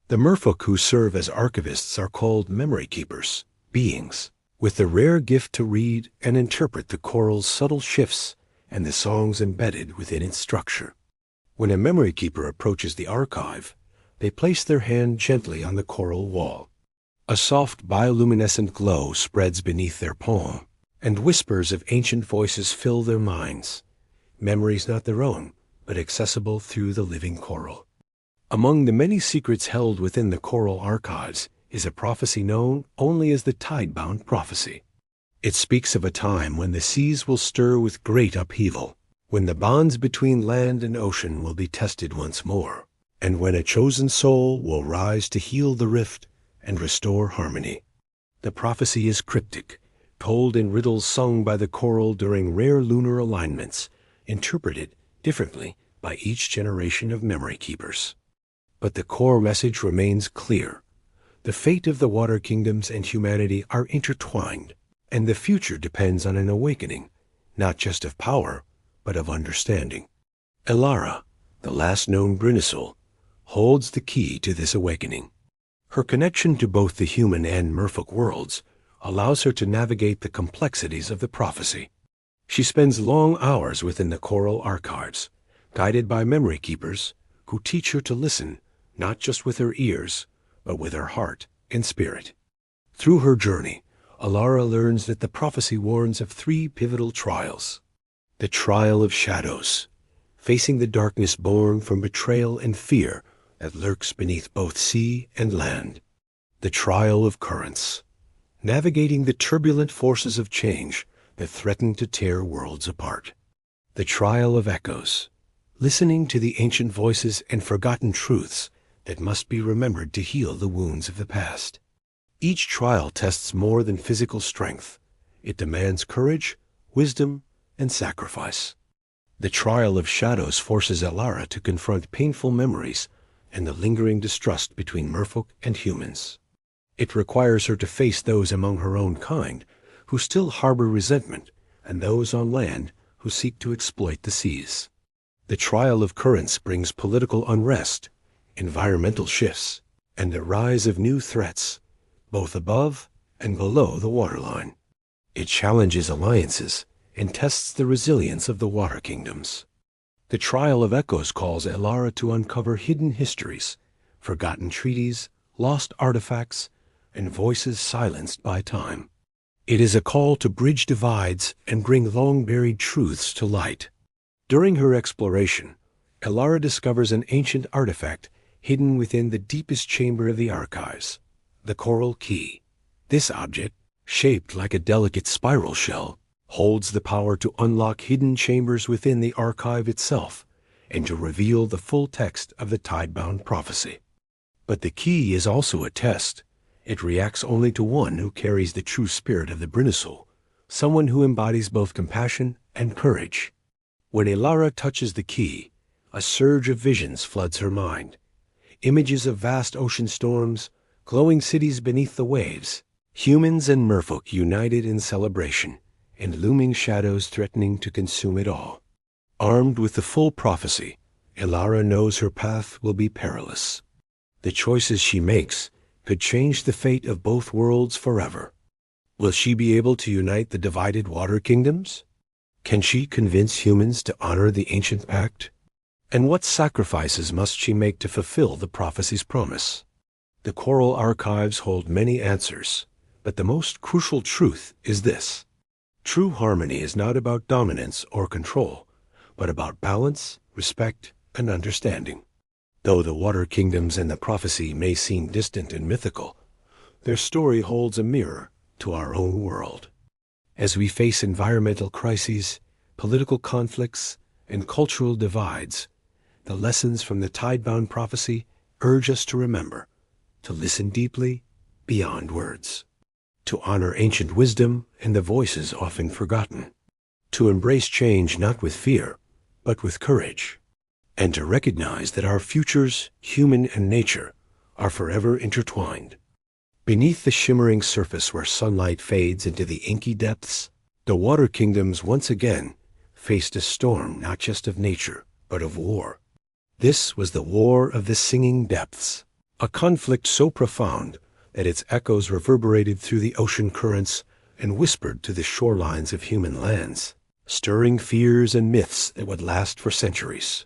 A: The merfolk who serve as archivists are called memory keepers, beings with the rare gift to read and interpret the coral's subtle shifts and the songs embedded within its structure. When a memory keeper approaches the archive, they place their hand gently on the coral wall. A soft bioluminescent glow spreads beneath their palm, and whispers of ancient voices fill their minds, memories not their own, but accessible through the living coral. Among the many secrets held within the Coral Archives is a prophecy known only as the Tidebound Prophecy. It speaks of a time when the seas will stir with great upheaval, when the bonds between land and ocean will be tested once more, and when a chosen soul will rise to heal the rift and restore harmony. The prophecy is cryptic, told in riddles sung by the coral during rare lunar alignments, interpreted differently by each generation of memory keepers. But the core message remains clear. The fate of the water kingdoms and humanity are intertwined, and the future depends on an awakening, not just of power, but of understanding. Alara, the last known Brinisul, holds the key to this awakening. Her connection to both the human and merfolk worlds allows her to navigate the complexities of the prophecy. She spends long hours within the Coral Archives, guided by memory keepers who teach her to listen not just with her ears, but with her heart and spirit. Through her journey, Alara learns that the prophecy warns of three pivotal trials. The trial of shadows, facing the darkness born from betrayal and fear that lurks beneath both sea and land. The trial of currents, navigating the turbulent forces of change that threaten to tear worlds apart. The trial of echoes, listening to the ancient voices and forgotten truths that must be remembered to heal the wounds of the past. Each trial tests more than physical strength. It demands courage, wisdom, and sacrifice. The trial of shadows forces Alara to confront painful memories and the lingering distrust between merfolk and humans. It requires her to face those among her own kind who still harbor resentment and those on land who seek to exploit the seas. The trial of currents brings political unrest, environmental shifts, and the rise of new threats, both above and below the waterline. It challenges alliances and tests the resilience of the water kingdoms. The trial of echoes calls Alara to uncover hidden histories, forgotten treaties, lost artifacts, and voices silenced by time. It is a call to bridge divides and bring long-buried truths to light. During her exploration, Alara discovers an ancient artifact hidden within the deepest chamber of the archives, the Coral Key. This object, shaped like a delicate spiral shell, holds the power to unlock hidden chambers within the archive itself and to reveal the full text of the tidebound prophecy. But the key is also a test. It reacts only to one who carries the true spirit of the Brinisul, someone who embodies both compassion and courage. When Elara touches the key, a surge of visions floods her mind. Images of vast ocean storms, glowing cities beneath the waves, humans and merfolk united in celebration, and looming shadows threatening to consume it all. Armed with the full prophecy, Elara knows her path will be perilous. The choices she makes could change the fate of both worlds forever. Will she be able to unite the divided water kingdoms? Can she convince humans to honor the ancient pact? And what sacrifices must she make to fulfill the prophecy's promise? The coral archives hold many answers, but the most crucial truth is this. True harmony is not about dominance or control, but about balance, respect, and understanding. Though the water kingdoms and the prophecy may seem distant and mythical, their story holds a mirror to our own world. As we face environmental crises, political conflicts, and cultural divides, the lessons from the tidebound prophecy urge us to remember, to listen deeply beyond words, to honor ancient wisdom and the voices often forgotten, to embrace change not with fear, but with courage, and to recognize that our futures, human and nature, are forever intertwined. Beneath the shimmering surface where sunlight fades into the inky depths, the water kingdoms once again faced a storm not just of nature, but of war. This was the War of the Singing Depths, a conflict so profound that its echoes reverberated through the ocean currents and whispered to the shorelines of human lands, stirring fears and myths that would last for centuries.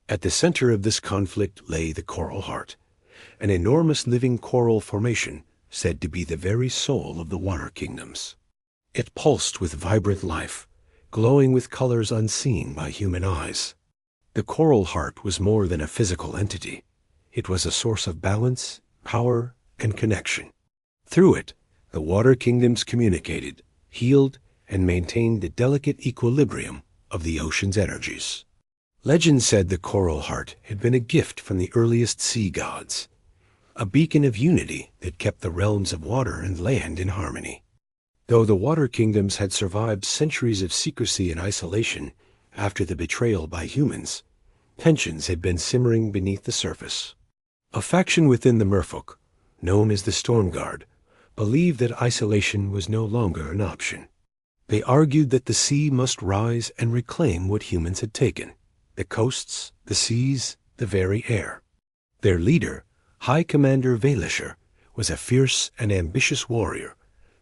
A: At the center of this conflict lay the Coral Heart, an enormous living coral formation said to be the very soul of the water kingdoms. It pulsed with vibrant life, glowing with colors unseen by human eyes. The Coral Heart was more than a physical entity. It was a source of balance, power, and connection. Through it, the water kingdoms communicated, healed, and maintained the delicate equilibrium of the ocean's energies. Legend said the Coral Heart had been a gift from the earliest sea gods, a beacon of unity that kept the realms of water and land in harmony. Though the water kingdoms had survived centuries of secrecy and isolation after the betrayal by humans, tensions had been simmering beneath the surface. A faction within the merfolk, known as the Storm Guard, believed that isolation was no longer an option. They argued that the sea must rise and reclaim what humans had taken: the coasts, the seas, the very air. Their leader, High Commander Velisher, was a fierce and ambitious warrior,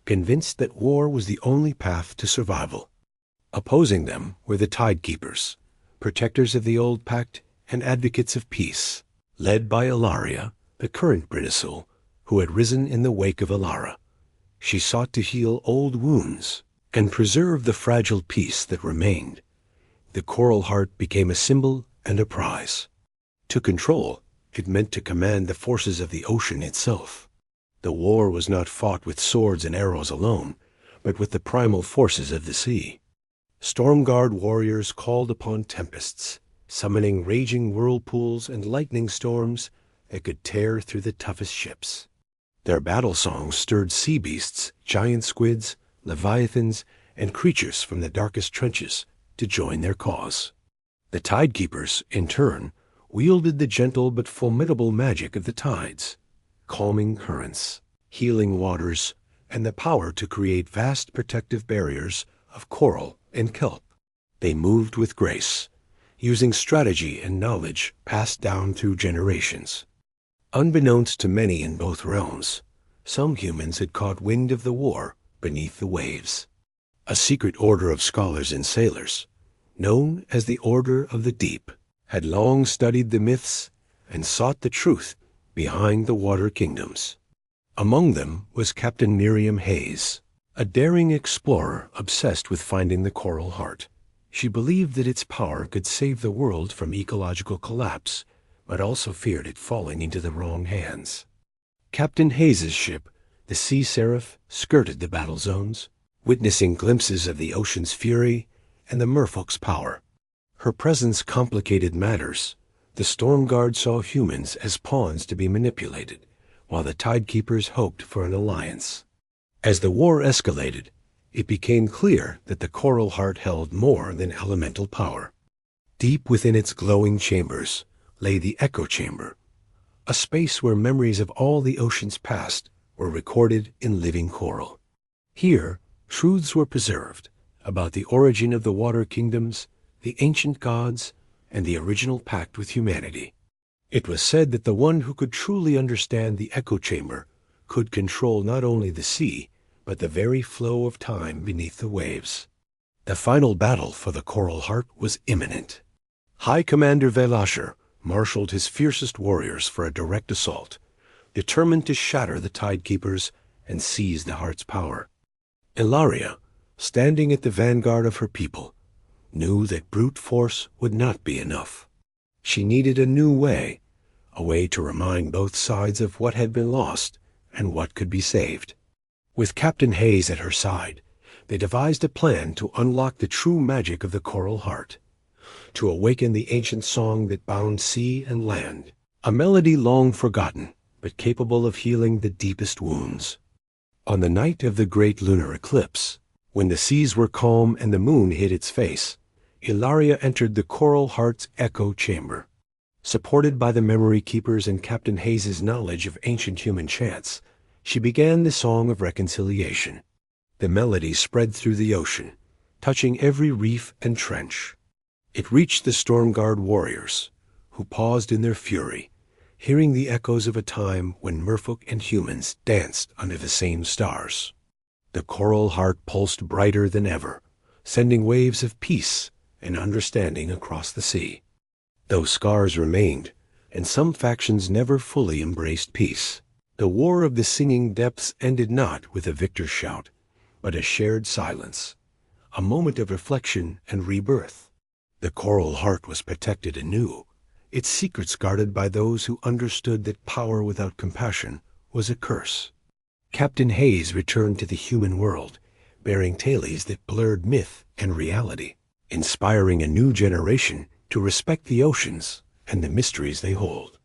A: convinced that war was the only path to survival. Opposing them were the Tidekeepers, protectors of the old pact and advocates of peace, led by Ilaria, the current Brinisul, who had risen in the wake of Elara. She sought to heal old wounds and preserve the fragile peace that remained. The Coral Heart became a symbol and a prize. To control, it meant to command the forces of the ocean itself. The war was not fought with swords and arrows alone, but with the primal forces of the sea. Stormguard warriors called upon tempests, summoning raging whirlpools and lightning storms that could tear through the toughest ships. Their battle songs stirred sea beasts, giant squids, leviathans, and creatures from the darkest trenches to join their cause. The Tidekeepers, in turn, wielded the gentle but formidable magic of the tides, calming currents, healing waters, and the power to create vast protective barriers of coral and kelp. They moved with grace, using strategy and knowledge passed down through generations. Unbeknownst to many in both realms, some humans had caught wind of the war beneath the waves. A secret order of scholars and sailors, known as the Order of the Deep, had long studied the myths and sought the truth behind the water kingdoms. Among them was Captain Miriam Hayes, a daring explorer obsessed with finding the Coral Heart. She believed that its power could save the world from ecological collapse, but also feared it falling into the wrong hands. Captain Hayes's ship, the Sea Seraph, skirted the battle zones, witnessing glimpses of the ocean's fury and the merfolk's power. Her presence complicated matters. The storm guard saw humans as pawns to be manipulated, while the tidekeepers hoped for an alliance. As the war escalated, it became clear that the coral heart held more than elemental power. Deep within its glowing chambers lay the echo chamber, a space where memories of all the oceans past were recorded in living coral. Here, truths were preserved about the origin of the water kingdoms, the ancient gods, and the original pact with humanity. It was said that the one who could truly understand the echo chamber could control not only the sea, but the very flow of time beneath the waves. The final battle for the coral heart was imminent. High Commander Velasher marshaled his fiercest warriors for a direct assault, determined to shatter the tidekeepers and seize the heart's power. Ilaria, standing at the vanguard of her people, knew that brute force would not be enough. She needed a new way, a way to remind both sides of what had been lost and what could be saved. With Captain Hayes at her side, they devised a plan to unlock the true magic of the coral heart, to awaken the ancient song that bound sea and land, a melody long forgotten, but capable of healing the deepest wounds. On the night of the great lunar eclipse, when the seas were calm and the moon hid its face, Ilaria entered the coral heart's echo chamber. Supported by the memory keepers and Captain Hayes's knowledge of ancient human chants, she began the song of reconciliation. The melody spread through the ocean, touching every reef and trench. It reached the storm guard warriors, who paused in their fury, hearing the echoes of a time when merfolk and humans danced under the same stars. The coral heart pulsed brighter than ever, sending waves of peace and understanding across the sea. Though scars remained, and some factions never fully embraced peace, the war of the singing depths ended not with a victor's shout, but a shared silence, a moment of reflection and rebirth. The coral heart was protected anew, its secrets guarded by those who understood that power without compassion was a curse. Captain Hayes returned to the human world, bearing tales that blurred myth and reality, inspiring a new generation to respect the oceans and the mysteries they hold.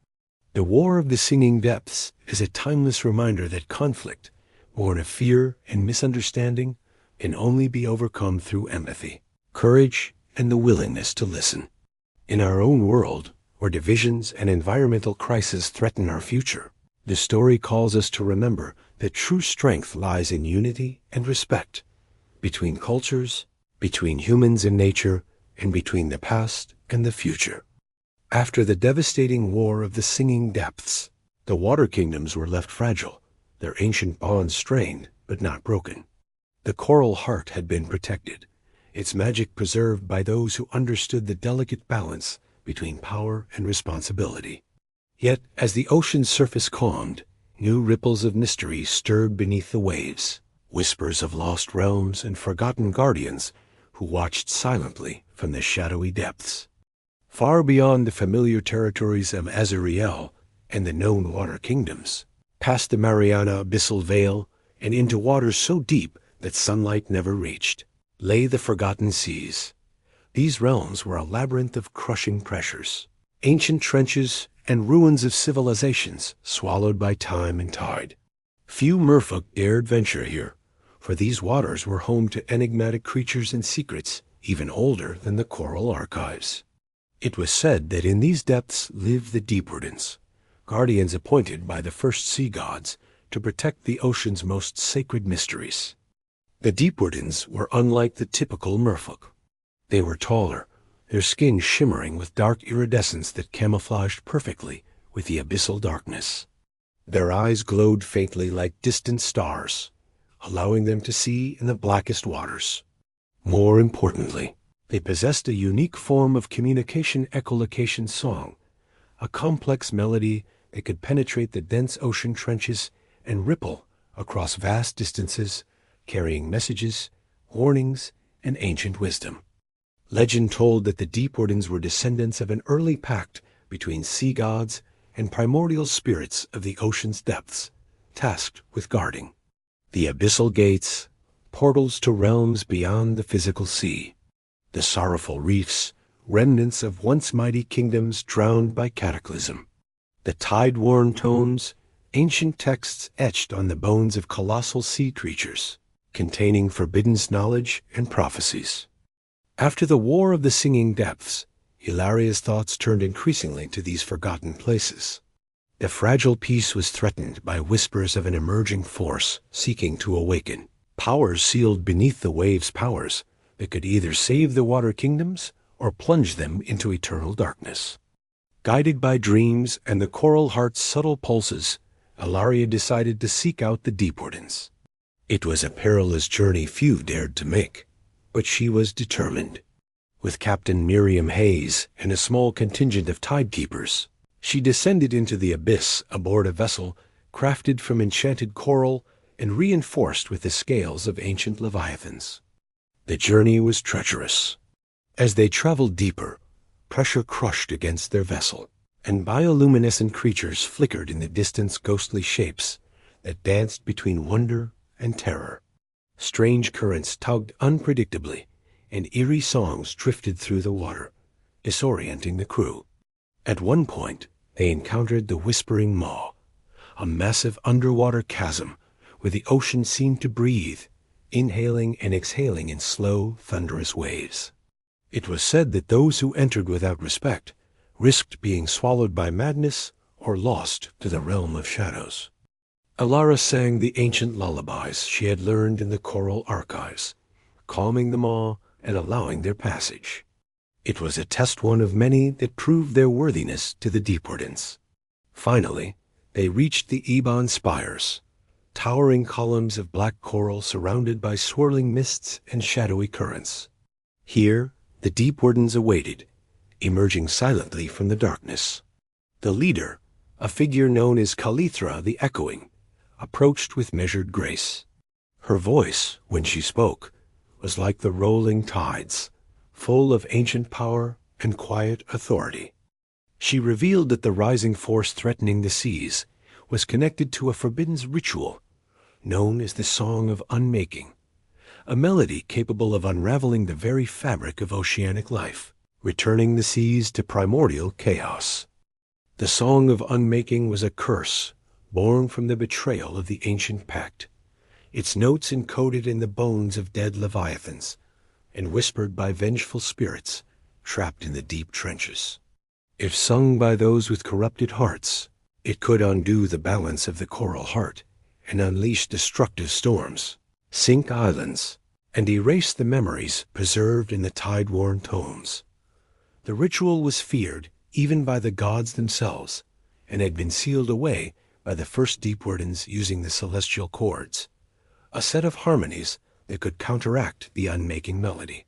A: The War of the Singing Depths is a timeless reminder that conflict, born of fear and misunderstanding, can only be overcome through empathy, courage, and the willingness to listen. In our own world, where divisions and environmental crises threaten our future, the story calls us to remember that true strength lies in unity and respect, between cultures, between humans and nature, and between the past and the future. After the devastating War of the Singing Depths, the water kingdoms were left fragile, their ancient bonds strained but not broken. The coral heart had been protected, its magic preserved by those who understood the delicate balance between power and responsibility. Yet, as the ocean's surface calmed, new ripples of mystery stirred beneath the waves, whispers of lost realms and forgotten guardians who watched silently from the shadowy depths. Far beyond the familiar territories of Azurielle and the known water kingdoms, past the Mariana abyssal veil and into waters so deep that sunlight never reached, lay the forgotten seas. These realms were a labyrinth of crushing pressures, ancient trenches and ruins of civilizations swallowed by time and tide. Few merfolk dared venture here, for these waters were home to enigmatic creatures and secrets even older than the coral archives. It was said that in these depths lived the Deepwardens, guardians appointed by the first sea gods to protect the ocean's most sacred mysteries. The Deepwardens were unlike the typical merfolk. They were taller, their skin shimmering with dark iridescence that camouflaged perfectly with the abyssal darkness. Their eyes glowed faintly like distant stars, allowing them to see in the blackest waters. More importantly, they possessed a unique form of communication echolocation song, a complex melody that could penetrate the dense ocean trenches and ripple across vast distances, carrying messages, warnings, and ancient wisdom. Legend told that the Deepwardens were descendants of an early pact between sea gods and primordial spirits of the ocean's depths, tasked with guarding the abyssal gates, portals to realms beyond the physical sea. The sorrowful reefs, remnants of once mighty kingdoms drowned by cataclysm. The tide-worn tomes, ancient texts etched on the bones of colossal sea creatures, containing forbidden knowledge and prophecies. After the War of the Singing Depths, Ilaria's thoughts turned increasingly to these forgotten places. The fragile peace was threatened by whispers of an emerging force seeking to awaken, powers sealed beneath the waves' powers that could either save the water kingdoms or plunge them into eternal darkness. Guided by dreams and the coral heart's subtle pulses, Ilaria decided to seek out the deep wardens. It was a perilous journey few dared to make, but she was determined. With Captain Miriam Hayes and a small contingent of tidekeepers, she descended into the abyss aboard a vessel crafted from enchanted coral and reinforced with the scales of ancient leviathans. The journey was treacherous. As they traveled deeper, pressure crushed against their vessel, and bioluminescent creatures flickered in the distance ghostly shapes that danced between wonder and terror. Strange currents tugged unpredictably, and eerie songs drifted through the water, disorienting the crew. At one point, they encountered the Whispering Maw, a massive underwater chasm where the ocean seemed to breathe, inhaling and exhaling in slow, thunderous waves. It was said that those who entered without respect risked being swallowed by madness or lost to the realm of shadows. Alara sang the ancient lullabies she had learned in the coral archives, calming them all and allowing their passage. It was a test one of many that proved their worthiness to the deep wardens. Finally, they reached the Ebon spires, towering columns of black coral surrounded by swirling mists and shadowy currents. Here, the deep wardens awaited, emerging silently from the darkness. The leader, a figure known as Kalithra the Echoing, approached with measured grace. Her voice, when she spoke, was like the rolling tides, full of ancient power and quiet authority. She revealed that the rising force threatening the seas was connected to a forbidden ritual known as the Song of Unmaking, a melody capable of unraveling the very fabric of oceanic life, returning the seas to primordial chaos. The Song of Unmaking was a curse born from the betrayal of the ancient pact, its notes encoded in the bones of dead leviathans and whispered by vengeful spirits trapped in the deep trenches. If sung by those with corrupted hearts, it could undo the balance of the coral heart and unleash destructive storms, sink islands, and erase the memories preserved in the tide-worn tomes. The ritual was feared even by the gods themselves, and had been sealed away by the first deep wardens using the celestial chords, a set of harmonies that could counteract the unmaking melody.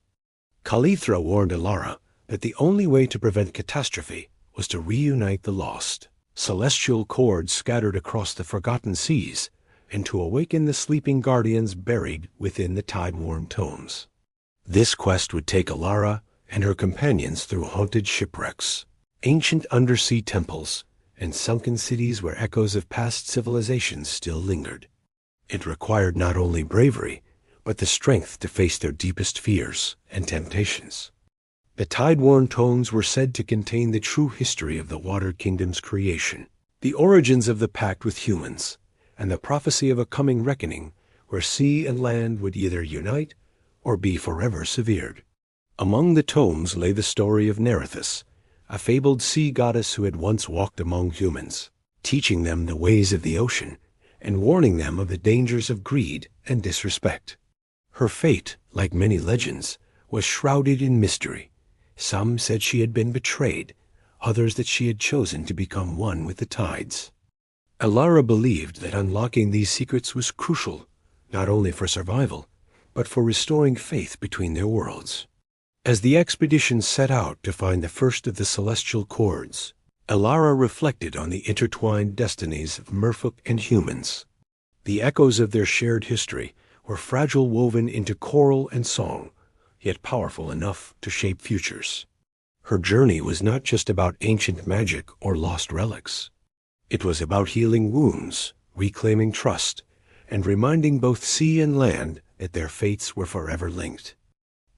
A: Kalithra warned Alara that the only way to prevent catastrophe was to reunite the lost, celestial chords scattered across the forgotten seas, and to awaken the sleeping guardians buried within the tide-worn tomes. This quest would take Alara and her companions through haunted shipwrecks, ancient undersea temples, and sunken cities where echoes of past civilizations still lingered. It required not only bravery, but the strength to face their deepest fears and temptations. The tide-worn tomes were said to contain the true history of the Water Kingdom's creation, the origins of the pact with humans, and the prophecy of a coming reckoning where sea and land would either unite or be forever severed. Among the tomes lay the story of Nereithis, a fabled sea goddess who had once walked among humans, teaching them the ways of the ocean and warning them of the dangers of greed and disrespect. Her fate, like many legends, was shrouded in mystery. Some said she had been betrayed, others that she had chosen to become one with the tides. Alara believed that unlocking these secrets was crucial, not only for survival, but for restoring faith between their worlds. As the expedition set out to find the first of the celestial chords, Alara reflected on the intertwined destinies of merfolk and humans. The echoes of their shared history were fragile, woven into choral and song, yet powerful enough to shape futures. Her journey was not just about ancient magic or lost relics. It was about healing wounds, reclaiming trust, and reminding both sea and land that their fates were forever linked.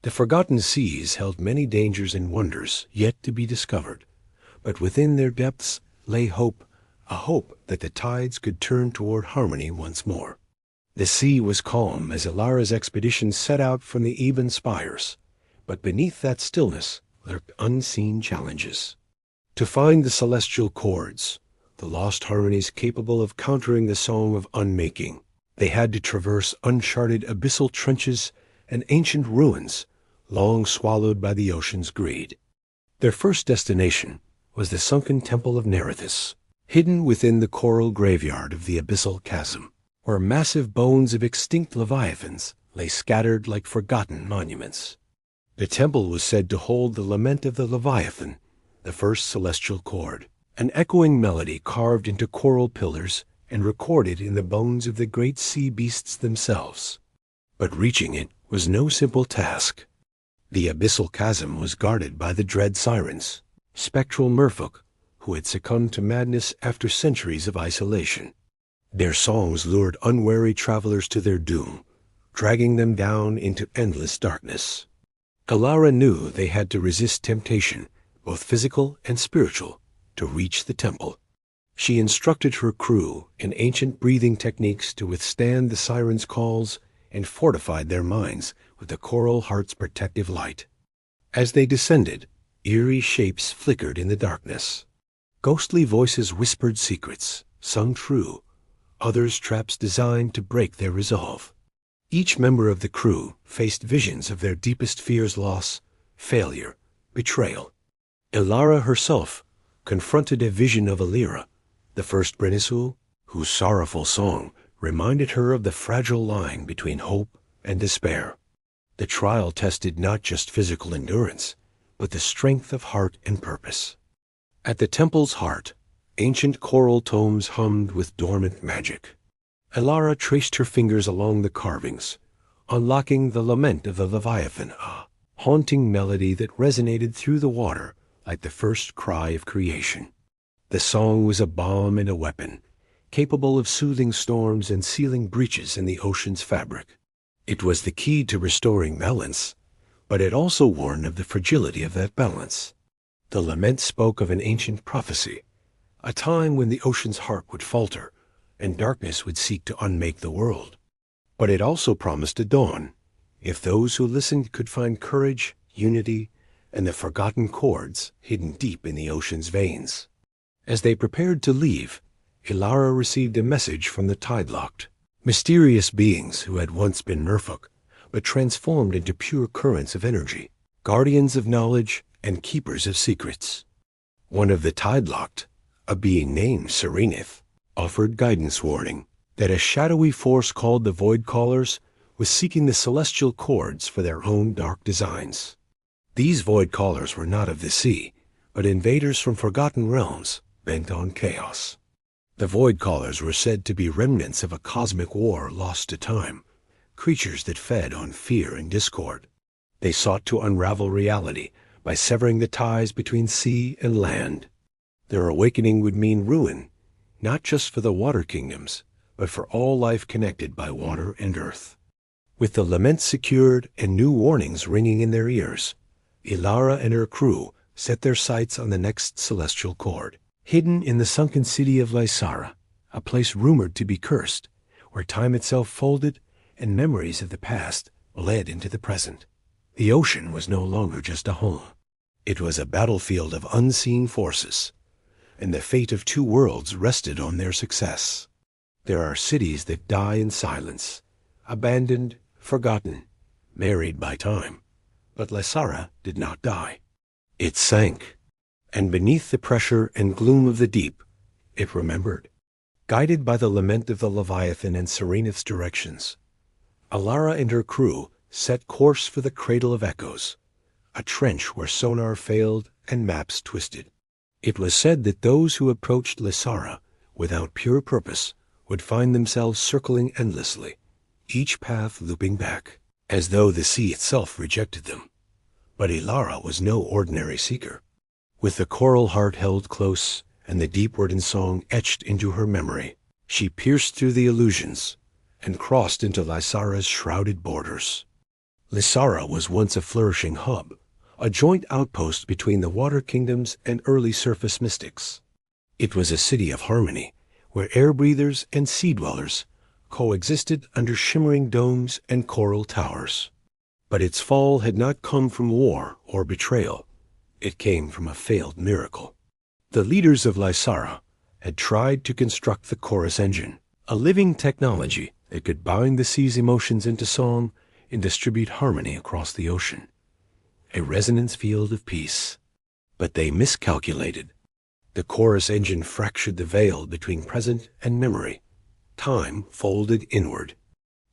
A: The forgotten seas held many dangers and wonders yet to be discovered, but within their depths lay hope, a hope that the tides could turn toward harmony once more. The sea was calm as Ilara's expedition set out from the even spires, but beneath that stillness lurked unseen challenges. To find the celestial chords, the lost harmonies capable of countering the song of unmaking, they had to traverse uncharted abyssal trenches and ancient ruins long swallowed by the ocean's greed. Their first destination was the sunken temple of Nereithis, hidden within the coral graveyard of the abyssal chasm, where massive bones of extinct leviathans lay scattered like forgotten monuments. The temple was said to hold the lament of the leviathan, the first celestial chord, an echoing melody carved into coral pillars and recorded in the bones of the great sea beasts themselves. But reaching it was no simple task. The abyssal chasm was guarded by the dread sirens, spectral merfolk who had succumbed to madness after centuries of isolation. Their songs lured unwary travelers to their doom, dragging them down into endless darkness. Ilara knew they had to resist temptation, both physical and spiritual, to reach the temple. She instructed her crew in ancient breathing techniques to withstand the sirens' calls and fortified their minds with the coral heart's protective light. As they descended, eerie shapes flickered in the darkness. Ghostly voices whispered secrets, sung true, others traps designed to break their resolve. Each member of the crew faced visions of their deepest fears: loss, failure, betrayal. Ilara herself confronted a vision of Illyra, the first Brinisu, whose sorrowful song reminded her of the fragile line between hope and despair. The trial tested not just physical endurance, but the strength of heart and purpose. At the temple's heart, ancient coral tomes hummed with dormant magic. Ilara traced her fingers along the carvings, unlocking the lament of the Leviathan, a haunting melody that resonated through the water like the first cry of creation. The song was a balm and a weapon, capable of soothing storms and sealing breaches in the ocean's fabric. It was the key to restoring balance, but it also warned of the fragility of that balance. The lament spoke of an ancient prophecy, a time when the ocean's heart would falter and darkness would seek to unmake the world. But it also promised a dawn, if those who listened could find courage, unity, and the forgotten chords hidden deep in the ocean's veins. As they prepared to leave, Ilara received a message from the Tidelocked, mysterious beings who had once been merfolk, but transformed into pure currents of energy, guardians of knowledge and keepers of secrets. One of the Tidelocked, a being named Serenith, offered guidance warning that a shadowy force called the Void Callers was seeking the celestial chords for their own dark designs. These Void Callers were not of the sea, but invaders from forgotten realms bent on chaos. The Void Callers were said to be remnants of a cosmic war lost to time, creatures that fed on fear and discord. They sought to unravel reality by severing the ties between sea and land. Their awakening would mean ruin, not just for the water kingdoms, but for all life connected by water and earth. With the lament secured and new warnings ringing in their ears, Ilara and her crew set their sights on the next celestial chord, hidden in the sunken city of Lysara, a place rumored to be cursed, where time itself folded and memories of the past bled into the present. The ocean was no longer just a home. It was a battlefield of unseen forces, and the fate of two worlds rested on their success. There are cities that die in silence, abandoned, forgotten, married by time. But Lysara did not die. It sank, and beneath the pressure and gloom of the deep, it remembered. Guided by the lament of the Leviathan and Serenith's directions, Ilara and her crew set course for the Cradle of Echoes, a trench where sonar failed and maps twisted. It was said that those who approached Lysara without pure purpose would find themselves circling endlessly, each path looping back, as though the sea itself rejected them. But Ilara was no ordinary seeker. With the coral heart held close and the deep word in song etched into her memory, she pierced through the illusions, and crossed into Lysara's shrouded borders. Lysara was once a flourishing hub, a joint outpost between the water kingdoms and early surface mystics. It was a city of harmony, where air-breathers and sea-dwellers coexisted under shimmering domes and coral towers. But its fall had not come from war or betrayal. It came from a failed miracle. The leaders of Lysara had tried to construct the chorus engine, a living technology that could bind the sea's emotions into song and distribute harmony across the ocean. A resonance field of peace. But they miscalculated. The chorus engine fractured the veil between present and memory. Time folded inward.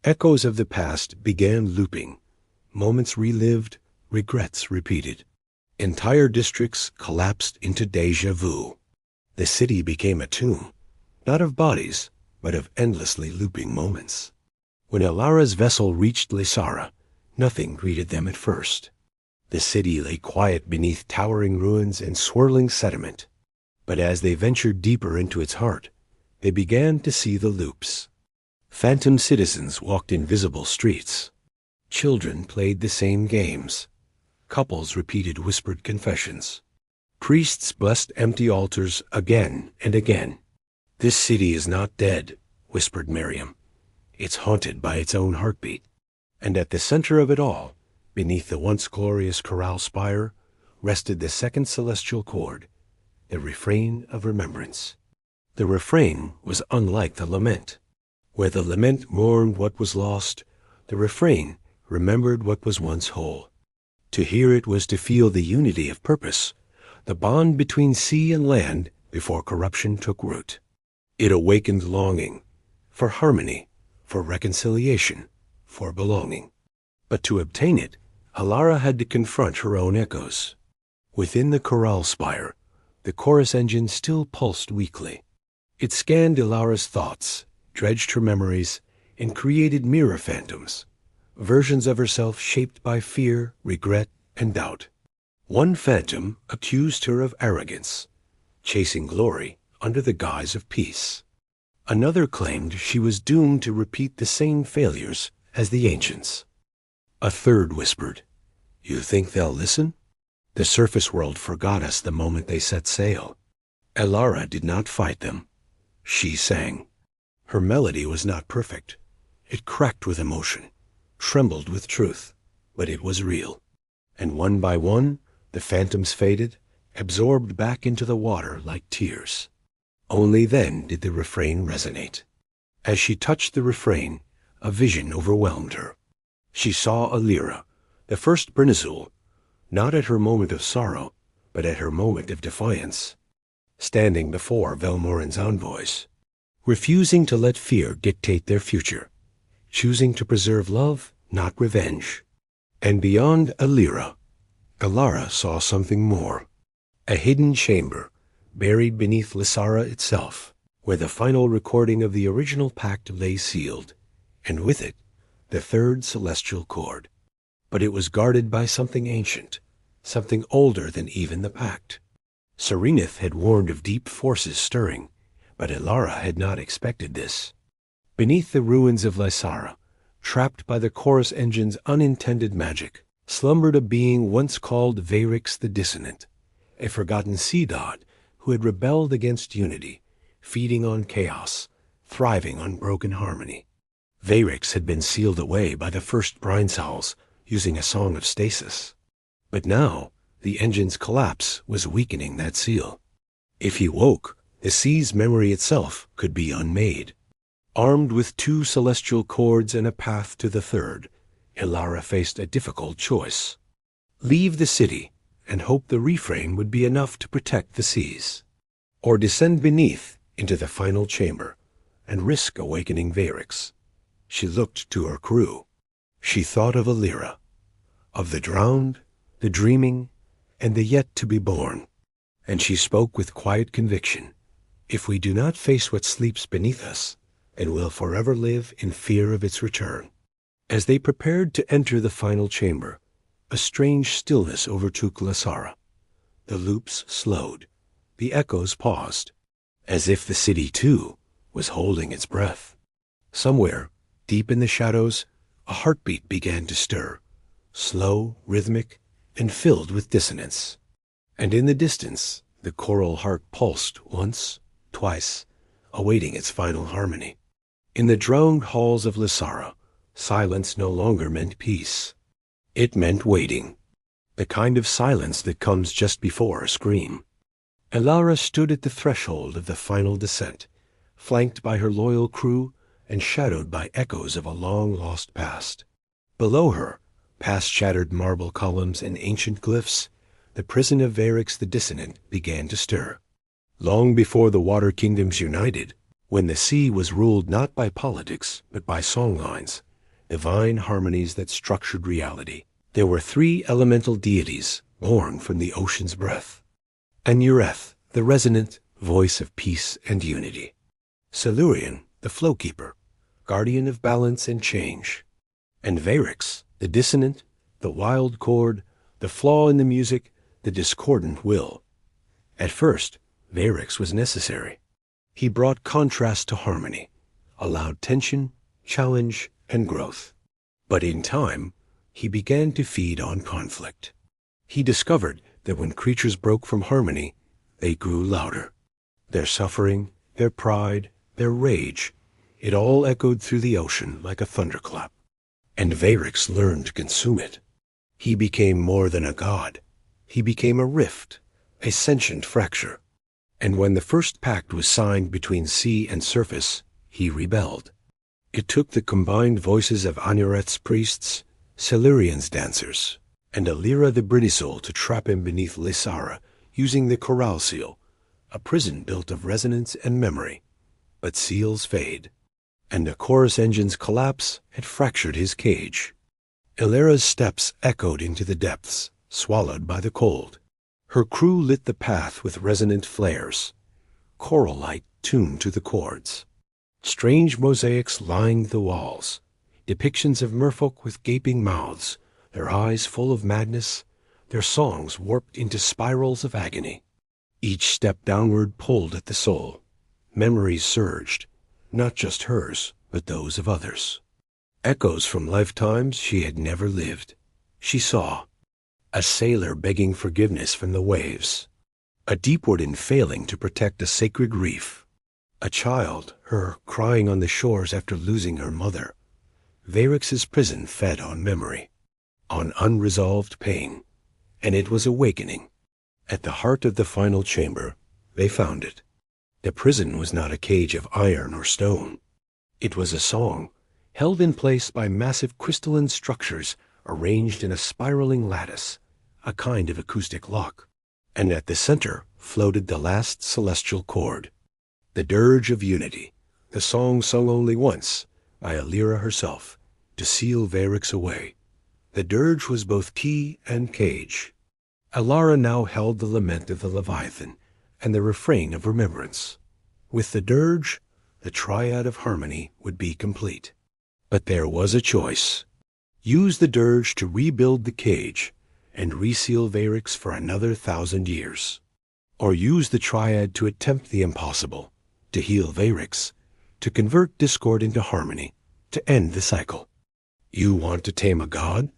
A: Echoes of the past began looping. Moments relived, regrets repeated. Entire districts collapsed into déjà vu. The city became a tomb, not of bodies, but of endlessly looping moments. When Elara's vessel reached Lysara, nothing greeted them at first. The city lay quiet beneath towering ruins and swirling sediment. But as they ventured deeper into its heart, they began to see the loops. Phantom citizens walked invisible streets. Children played the same games. Couples repeated whispered confessions. Priests blessed empty altars again and again. "This city is not dead," whispered Miriam. "It's haunted by its own heartbeat." And at the center of it all, beneath the once glorious chorale spire, rested the second celestial chord, the refrain of remembrance. The refrain was unlike the lament. Where the lament mourned what was lost, the refrain remembered what was once whole. To hear it was to feel the unity of purpose, the bond between sea and land before corruption took root. It awakened longing for harmony, for reconciliation, for belonging. But to obtain it, Elara had to confront her own echoes. Within the chorale spire, the chorus engine still pulsed weakly. It scanned Elara's thoughts, dredged her memories, and created mirror phantoms, versions of herself shaped by fear, regret, and doubt. One phantom accused her of arrogance, chasing glory under the guise of peace. Another claimed she was doomed to repeat the same failures as the ancients. A third whispered, "You think they'll listen? The surface world forgot us the moment they set sail." Elara did not fight them. She sang. Her melody was not perfect. It cracked with emotion, trembled with truth, but it was real. And one by one, the phantoms faded, absorbed back into the water like tears. Only then did the refrain resonate. As she touched the refrain, a vision overwhelmed her. She saw Alira, the first Bernazul, not at her moment of sorrow, but at her moment of defiance, standing before Velmorin's envoys, refusing to let fear dictate their future, choosing to preserve love, not revenge. And beyond Alira, Elara saw something more. A hidden chamber, buried beneath Lysara itself, where the final recording of the original pact lay sealed, and with it, the third celestial chord. But it was guarded by something ancient, something older than even the pact. Serenith had warned of deep forces stirring, but Elara had not expected this. Beneath the ruins of Lysara, trapped by the chorus engine's unintended magic, slumbered a being once called Vayrix the Dissonant, a forgotten sea god who had rebelled against unity, feeding on chaos, thriving on broken harmony. Vayrix had been sealed away by the first Brinesowls, using a song of stasis. But now, the engine's collapse was weakening that seal. If he woke, the sea's memory itself could be unmade. Armed with two celestial chords and a path to the third, Elara faced a difficult choice. Leave the city and hope the refrain would be enough to protect the seas, or descend beneath into the final chamber and risk awakening Vayrix. She looked to her crew. She thought of Alira, of the drowned, the dreaming, and the yet-to-be-born. And she spoke with quiet conviction. If we do not face what sleeps beneath us, it will forever live in fear of its return. As they prepared to enter the final chamber, a strange stillness overtook Lysara. The loops slowed. The echoes paused, as if the city, too, was holding its breath. Somewhere, Deep in the shadows, a heartbeat began to stir, slow, rhythmic, and filled with dissonance. And in the distance, the choral heart pulsed once, twice, awaiting its final harmony. In the drowned halls of Lysara, silence no longer meant peace. It meant waiting, the kind of silence that comes just before a scream. Elara stood at the threshold of the final descent, flanked by her loyal crew and shadowed by echoes of a long-lost past. Below her, past shattered marble columns and ancient glyphs, the prison of Varix the Dissonant began to stir. Long before the Water Kingdoms united, when the sea was ruled not by politics but by songlines, divine harmonies that structured reality, there were three elemental deities born from the ocean's breath. Anureth, the resonant voice of peace and unity. Silurian, the flow-keeper, guardian of balance and change. And Varix, the dissonant, the wild chord, the flaw in the music, the discordant will. At first, Varix was necessary. He brought contrast to harmony, allowed tension, challenge, and growth. But in time, he began to feed on conflict. He discovered that when creatures broke from harmony, they grew louder. Their suffering, their pride, their rage, it all echoed through the ocean like a thunderclap. And Varix learned to consume it. He became more than a god. He became a rift, a sentient fracture. And when the first pact was signed between sea and surface, he rebelled. It took the combined voices of Anureth's priests, Silurian's dancers, and Alira the Bridisol to trap him beneath Lysara, using the Corral Seal, a prison built of resonance and memory. But seals fade, and the chorus engine's collapse had fractured his cage. Illyra's steps echoed into the depths, swallowed by the cold. Her crew lit the path with resonant flares, choral light tuned to the chords. Strange mosaics lined the walls, depictions of merfolk with gaping mouths, their eyes full of madness, their songs warped into spirals of agony. Each step downward pulled at the soul. Memories surged, not just hers, but those of others. Echoes from lifetimes she had never lived. She saw a sailor begging forgiveness from the waves, a Deepwarden failing to protect a sacred reef, a child, her crying on the shores after losing her mother. Varix's prison fed on memory, on unresolved pain, and it was awakening. At the heart of the final chamber, they found it. The prison was not a cage of iron or stone. It was a song, held in place by massive crystalline structures arranged in a spiraling lattice, a kind of acoustic lock. And at the center floated the last celestial chord, the dirge of unity, the song sung only once by Alira herself, to seal Varix away. The dirge was both key and cage. Alara now held the lament of the Leviathan and the refrain of remembrance. With the dirge, the triad of harmony would be complete. But there was a choice. Use the dirge to rebuild the cage and reseal Varix for another 1,000 years. Or use the triad to attempt the impossible, to heal Varix, to convert discord into harmony, to end the cycle. You want to tame a god?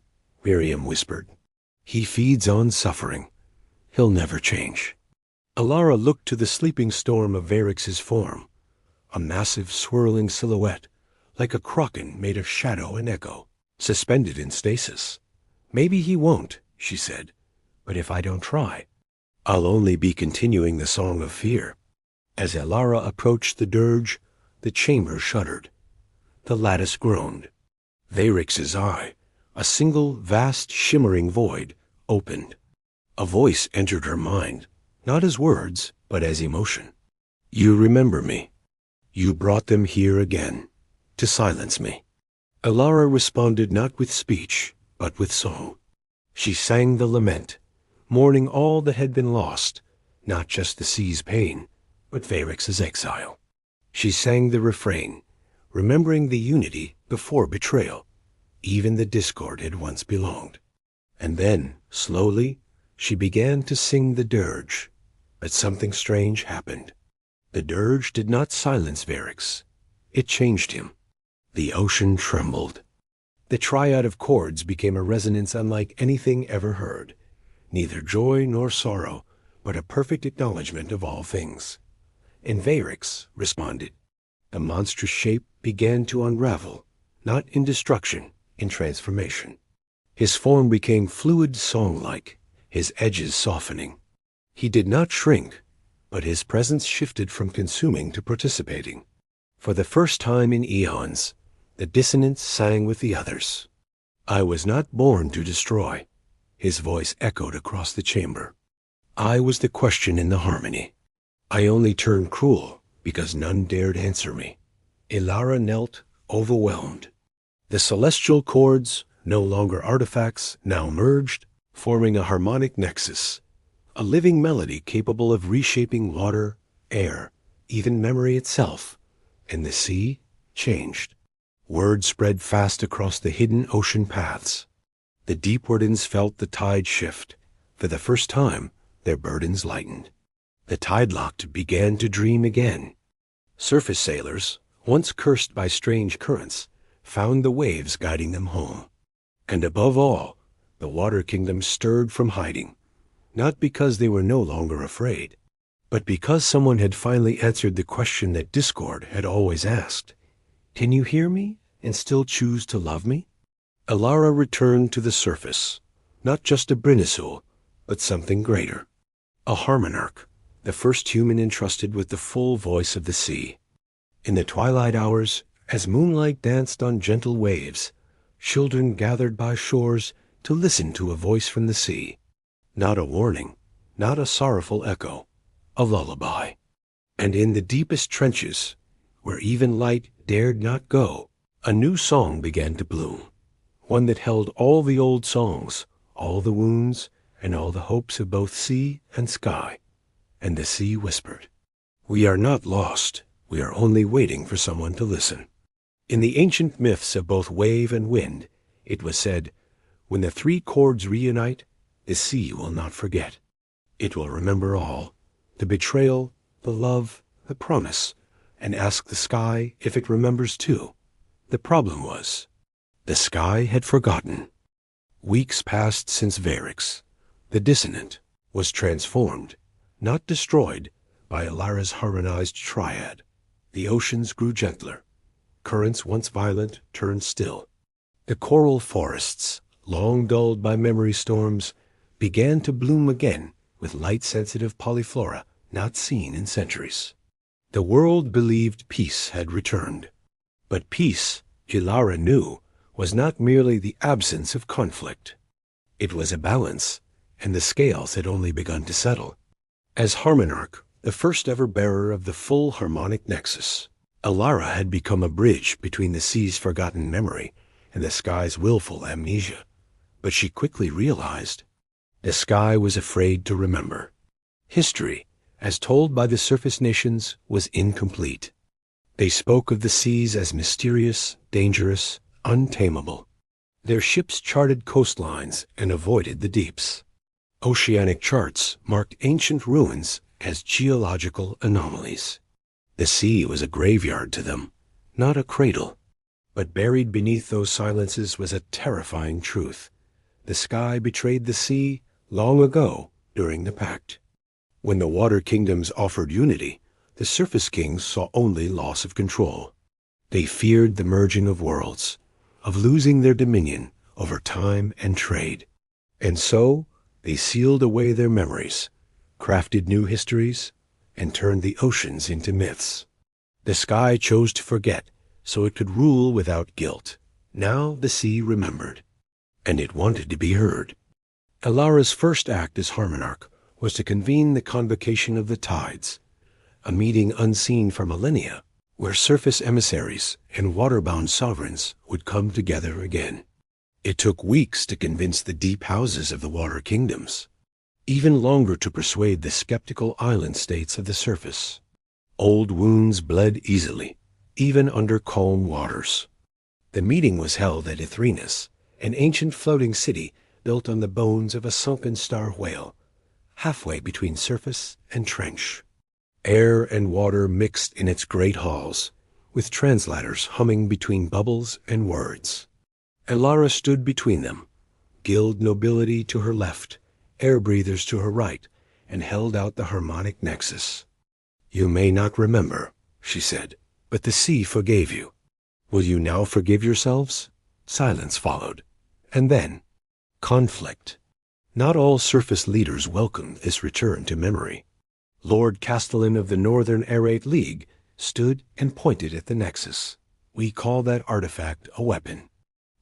A: Miriam whispered. He feeds on suffering. He'll never change. Alara looked to the sleeping storm of Varix's form, a massive swirling silhouette, like a kraken made of shadow and echo, suspended in stasis. Maybe he won't, she said, but if I don't try, I'll only be continuing the song of fear. As Alara approached the dirge, the chamber shuddered. The lattice groaned. Varix's eye, a single vast shimmering void, opened. A voice entered her mind, not as words, but as emotion. You remember me. You brought them here again, to silence me. Alara responded not with speech, but with song. She sang the lament, mourning all that had been lost, not just the sea's pain, but Varix's exile. She sang the refrain, remembering the unity before betrayal. Even the discord had once belonged. And then, slowly, she began to sing the dirge. But something strange happened. The dirge did not silence Varix. It changed him. The ocean trembled. The triad of chords became a resonance unlike anything ever heard. Neither joy nor sorrow, but a perfect acknowledgment of all things. And Varix responded. The monstrous shape began to unravel, not in destruction, in transformation. His form became fluid song-like, his edges softening. He did not shrink, but his presence shifted from consuming to participating. For the first time in eons, the dissonance sang with the others. I was not born to destroy. His voice echoed across the chamber. I was the question in the harmony. I only turned cruel because none dared answer me. Ilara knelt, overwhelmed. The celestial chords, no longer artifacts, now merged, forming a harmonic nexus, a living melody capable of reshaping water, air, even memory itself. And the sea changed. Word spread fast across the hidden ocean paths. The Deepwardens felt the tide shift. For the first time, their burdens lightened. The tide-locked began to dream again. Surface sailors, once cursed by strange currents, found the waves guiding them home. And above all, the water kingdom stirred from hiding, not because they were no longer afraid, but because someone had finally answered the question that Discord had always asked. Can you hear me and still choose to love me? Ilara returned to the surface, not just a Brinisul, but something greater. A Harmonarch, the first human entrusted with the full voice of the sea. In the twilight hours, as moonlight danced on gentle waves, children gathered by shores to listen to a voice from the sea. Not a warning, not a sorrowful echo, a lullaby. And in the deepest trenches, where even light dared not go, a new song began to bloom, one that held all the old songs, all the wounds, and all the hopes of both sea and sky. And the sea whispered, we are not lost, we are only waiting for someone to listen. In the ancient myths of both wave and wind, it was said, when the three chords reunite, the sea will not forget. It will remember all, the betrayal, the love, the promise, and ask the sky if it remembers too. The problem was, the sky had forgotten. Weeks passed since Varix, the dissonant, was transformed, not destroyed, by Ilara's harmonized triad. The oceans grew gentler. Currents once violent turned still. The coral forests, long dulled by memory storms, began to bloom again with light-sensitive polyflora not seen in centuries. The world believed peace had returned. But peace, Ilara knew, was not merely the absence of conflict. It was a balance, and the scales had only begun to settle. As Harmonarch, the first ever bearer of the full harmonic nexus, Ilara had become a bridge between the sea's forgotten memory and the sky's willful amnesia. But she quickly realized the sky was afraid to remember. History, as told by the surface nations, was incomplete. They spoke of the seas as mysterious, dangerous, untamable. Their ships charted coastlines and avoided the deeps. Oceanic charts marked ancient ruins as geological anomalies. The sea was a graveyard to them, not a cradle. But buried beneath those silences was a terrifying truth. The sky betrayed the sea long ago during the pact. When the water kingdoms offered unity, the surface kings saw only loss of control. They feared the merging of worlds, of losing their dominion over time and trade. And so they sealed away their memories, crafted new histories, and turned the oceans into myths. The sky chose to forget so it could rule without guilt. Now the sea remembered, and it wanted to be heard. Ilara's first act as Harmonarch was to convene the convocation of the tides, a meeting unseen for millennia, where surface emissaries and water-bound sovereigns would come together again. It took weeks to convince the deep houses of the water kingdoms, even longer to persuade the skeptical island states of the surface. Old wounds bled easily, even under calm waters. The meeting was held at Ithrinus, an ancient floating city built on the bones of a sunken star whale, halfway between surface and trench. Air and water mixed in its great halls, with translators humming between bubbles and words. Elara stood between them, guild nobility to her left, air breathers to her right, and held out the harmonic nexus. "You may not remember," she said, "but the sea forgave you. Will you now forgive yourselves?" Silence followed. And then, conflict. Not all surface leaders welcomed this return to memory. Lord Castellan of the Northern Aerate League stood and pointed at the nexus. "We call that artifact a weapon.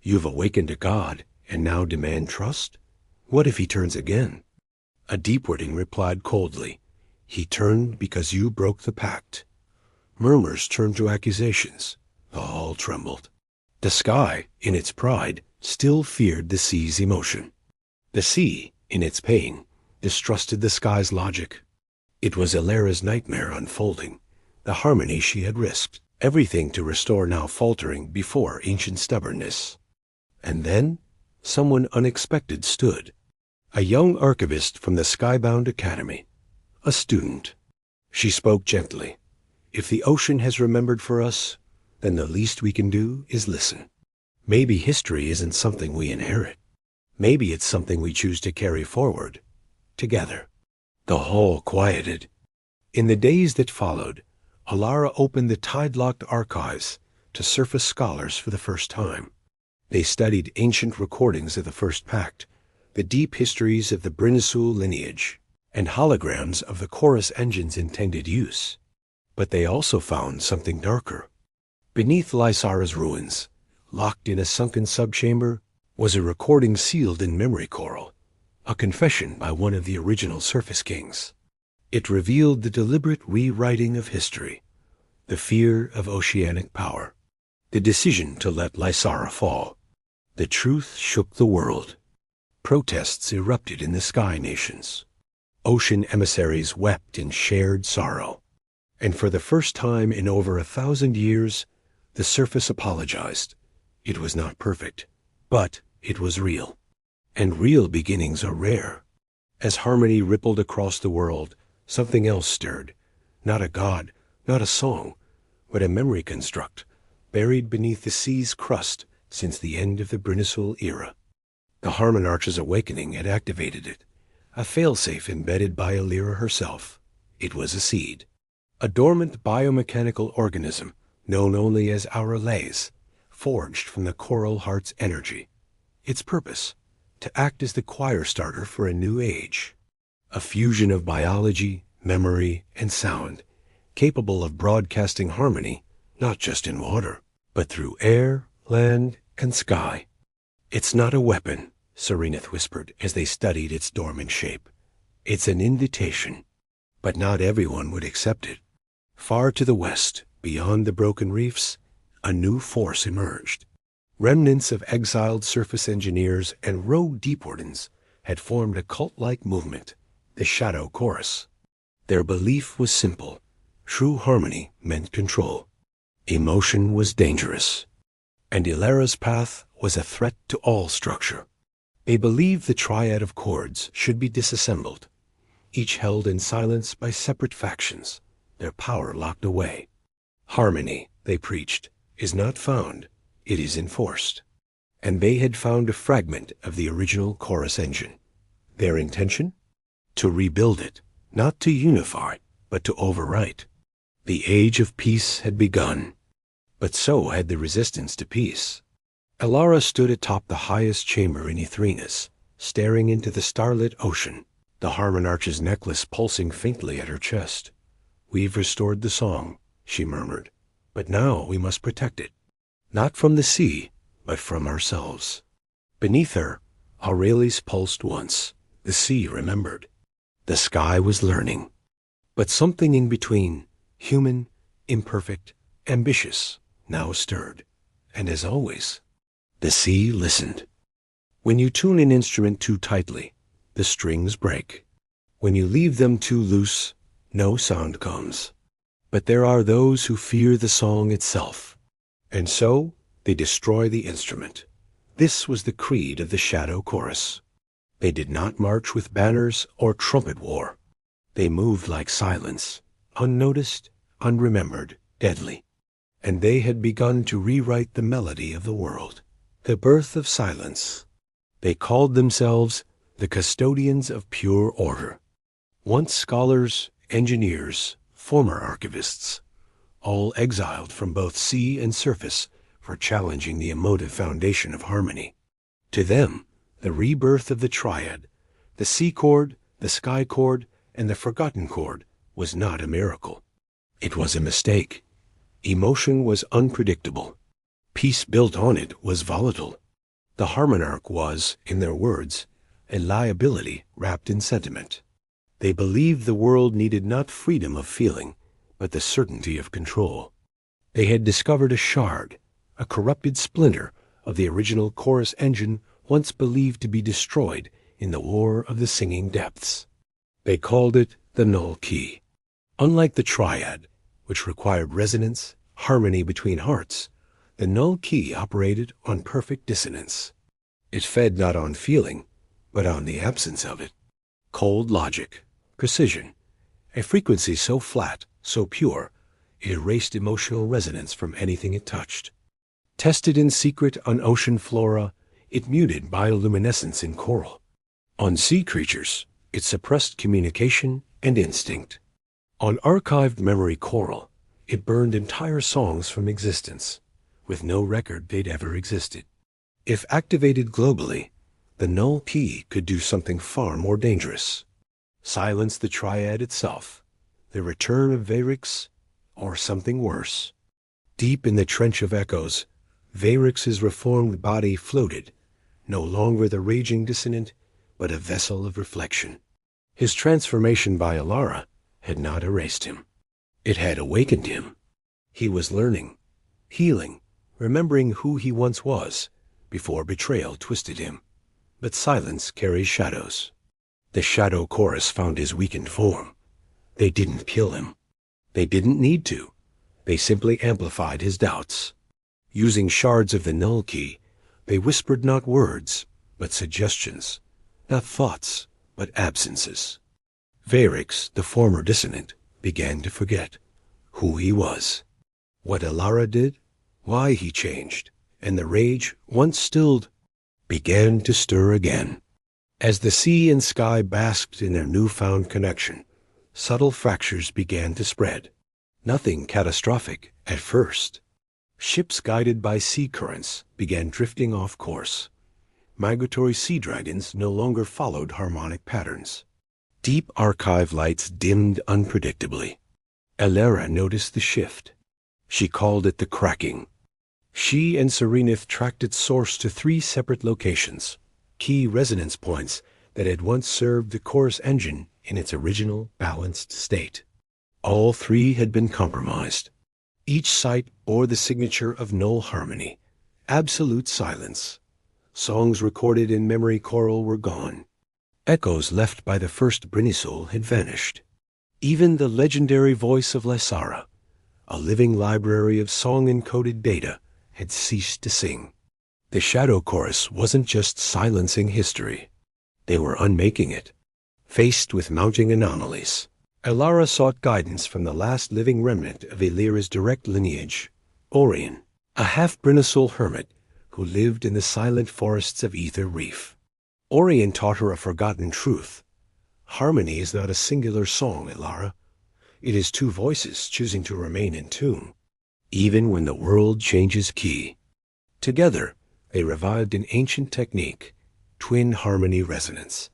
A: You've awakened a god, and now demand trust? What if he turns again?" A deep-wording replied coldly, "He turned because you broke the pact." Murmurs turned to accusations. The hall trembled. The sky, in its pride, still feared the sea's emotion. The sea, in its pain, distrusted the sky's logic. It was Elara's nightmare unfolding, the harmony she had risked, everything to restore now faltering before ancient stubbornness. And then, someone unexpected stood. A young archivist from the Skybound Academy. A student. She spoke gently. "If the ocean has remembered for us, then the least we can do is listen. Maybe history isn't something we inherit. Maybe it's something we choose to carry forward, together." The hall quieted. In the days that followed, Elara opened the tide-locked archives to surface scholars for the first time. They studied ancient recordings of the First Pact, the deep histories of the Brinisul lineage, and holograms of the chorus engine's intended use. But they also found something darker. Beneath Lysara's ruins, locked in a sunken subchamber, was a recording sealed in memory coral, a confession by one of the original surface kings. It revealed the deliberate rewriting of history, the fear of oceanic power, the decision to let Lysara fall. The truth shook the world. Protests erupted in the sky nations. Ocean emissaries wept in shared sorrow. And for the first time in over 1,000 years, the surface apologized. It was not perfect, but it was real. And real beginnings are rare. As harmony rippled across the world, something else stirred. Not a god, not a song, but a memory construct, buried beneath the sea's crust since the end of the Brinisul era. The Harmonarch's awakening had activated it, a failsafe embedded by Elira herself. It was a seed, a dormant biomechanical organism known only as Azurielle, forged from the coral heart's energy. Its purpose, to act as the choir starter for a new age, a fusion of biology, memory, and sound, capable of broadcasting harmony not just in water, but through air, land, and sky. "It's not a weapon," Serenith whispered as they studied its dormant shape. "It's an invitation." But not everyone would accept it. Far to the west, beyond the broken reefs, a new force emerged. Remnants of exiled surface engineers and rogue deepwardens had formed a cult-like movement, the Shadow Chorus. Their belief was simple. True harmony meant control. Emotion was dangerous. And Elara's path was a threat to all structure. They believed the triad of chords should be disassembled, each held in silence by separate factions, their power locked away. Harmony, they preached, is not found, it is enforced. And they had found a fragment of the original chorus engine. Their intention? To rebuild it, not to unify, but to overwrite. The age of peace had begun, but so had the resistance to peace. Elara stood atop the highest chamber in Ethrenis, staring into the starlit ocean, the Harmonarch's necklace pulsing faintly at her chest. "We've restored the song," she murmured, "but now we must protect it, not from the sea, but from ourselves." Beneath her, Aurelius pulsed once. The sea remembered. The sky was learning. But something in between, human, imperfect, ambitious, now stirred. And as always, the sea listened. When you tune an instrument too tightly, the strings break. When you leave them too loose, no sound comes. But there are those who fear the song itself, and so they destroy the instrument. This was the creed of the Shadow Chorus. They did not march with banners or trumpet war. They moved like silence, unnoticed, unremembered, deadly. and they had begun to rewrite the melody of the world. The birth of silence. They called themselves the custodians of pure order. Once scholars, engineers, former archivists, all exiled from both sea and surface for challenging the emotive foundation of harmony. To them, the rebirth of the triad, the sea chord, the sky chord, and the forgotten chord, was not a miracle. It was a mistake. Emotion was unpredictable. Peace built on it was volatile. The harmonarch was, in their words, a liability wrapped in sentiment. They believed the world needed not freedom of feeling, but the certainty of control. They had discovered a shard, a corrupted splinter of the original chorus engine once believed to be destroyed in the War of the Singing Depths. They called it the null key. Unlike the triad, which required resonance, harmony between hearts, the null key operated on perfect dissonance. It fed not on feeling, but on the absence of it. Cold logic, precision, a frequency so flat, so pure, it erased emotional resonance from anything it touched. Tested in secret on ocean flora, it muted bioluminescence in coral. On sea creatures, it suppressed communication and instinct. On archived memory coral, it burned entire songs from existence, with no record they'd ever existed. If activated globally, the null key could do something far more dangerous. Silence the triad itself, the return of Vayrix, or something worse. Deep in the trench of echoes, Vayrix's reformed body floated, no longer the raging dissonant, but a vessel of reflection. His transformation by Alara had not erased him. It had awakened him. He was learning, healing, remembering who he once was, before betrayal twisted him. But silence carries shadows. The shadow chorus found his weakened form. They didn't kill him. They didn't need to. They simply amplified his doubts. Using shards of the null key, they whispered not words, but suggestions, not thoughts, but absences. Vayrix, the former dissonant, began to forget who he was, what Alara did, why he changed, and the rage, once stilled, began to stir again. As the sea and sky basked in their newfound connection, subtle fractures began to spread. Nothing catastrophic at first. Ships guided by sea currents began drifting off course. Migratory sea dragons no longer followed harmonic patterns. Deep archive lights dimmed unpredictably. Alara noticed the shift. She called it the cracking. She and Serenith tracked its source to 3 separate locations, key resonance points that had once served the chorus engine in its original balanced state. All 3 had been compromised. Each site bore the signature of null harmony, absolute silence. Songs recorded in memory coral were gone. Echoes left by the first Brinisul had vanished. Even the legendary voice of Lysara, a living library of song-encoded data, had ceased to sing. The shadow chorus wasn't just silencing history. They were unmaking it. Faced with mounting anomalies, Alara sought guidance from the last living remnant of Illyra's direct lineage, Orion, a half-Brinisul hermit who lived in the silent forests of Ether Reef. Orion taught her a forgotten truth. Harmony is not a singular song, Alara. It is 2 voices choosing to remain in tune, even when the world changes key. Together, they revived an ancient technique, twin harmony resonance,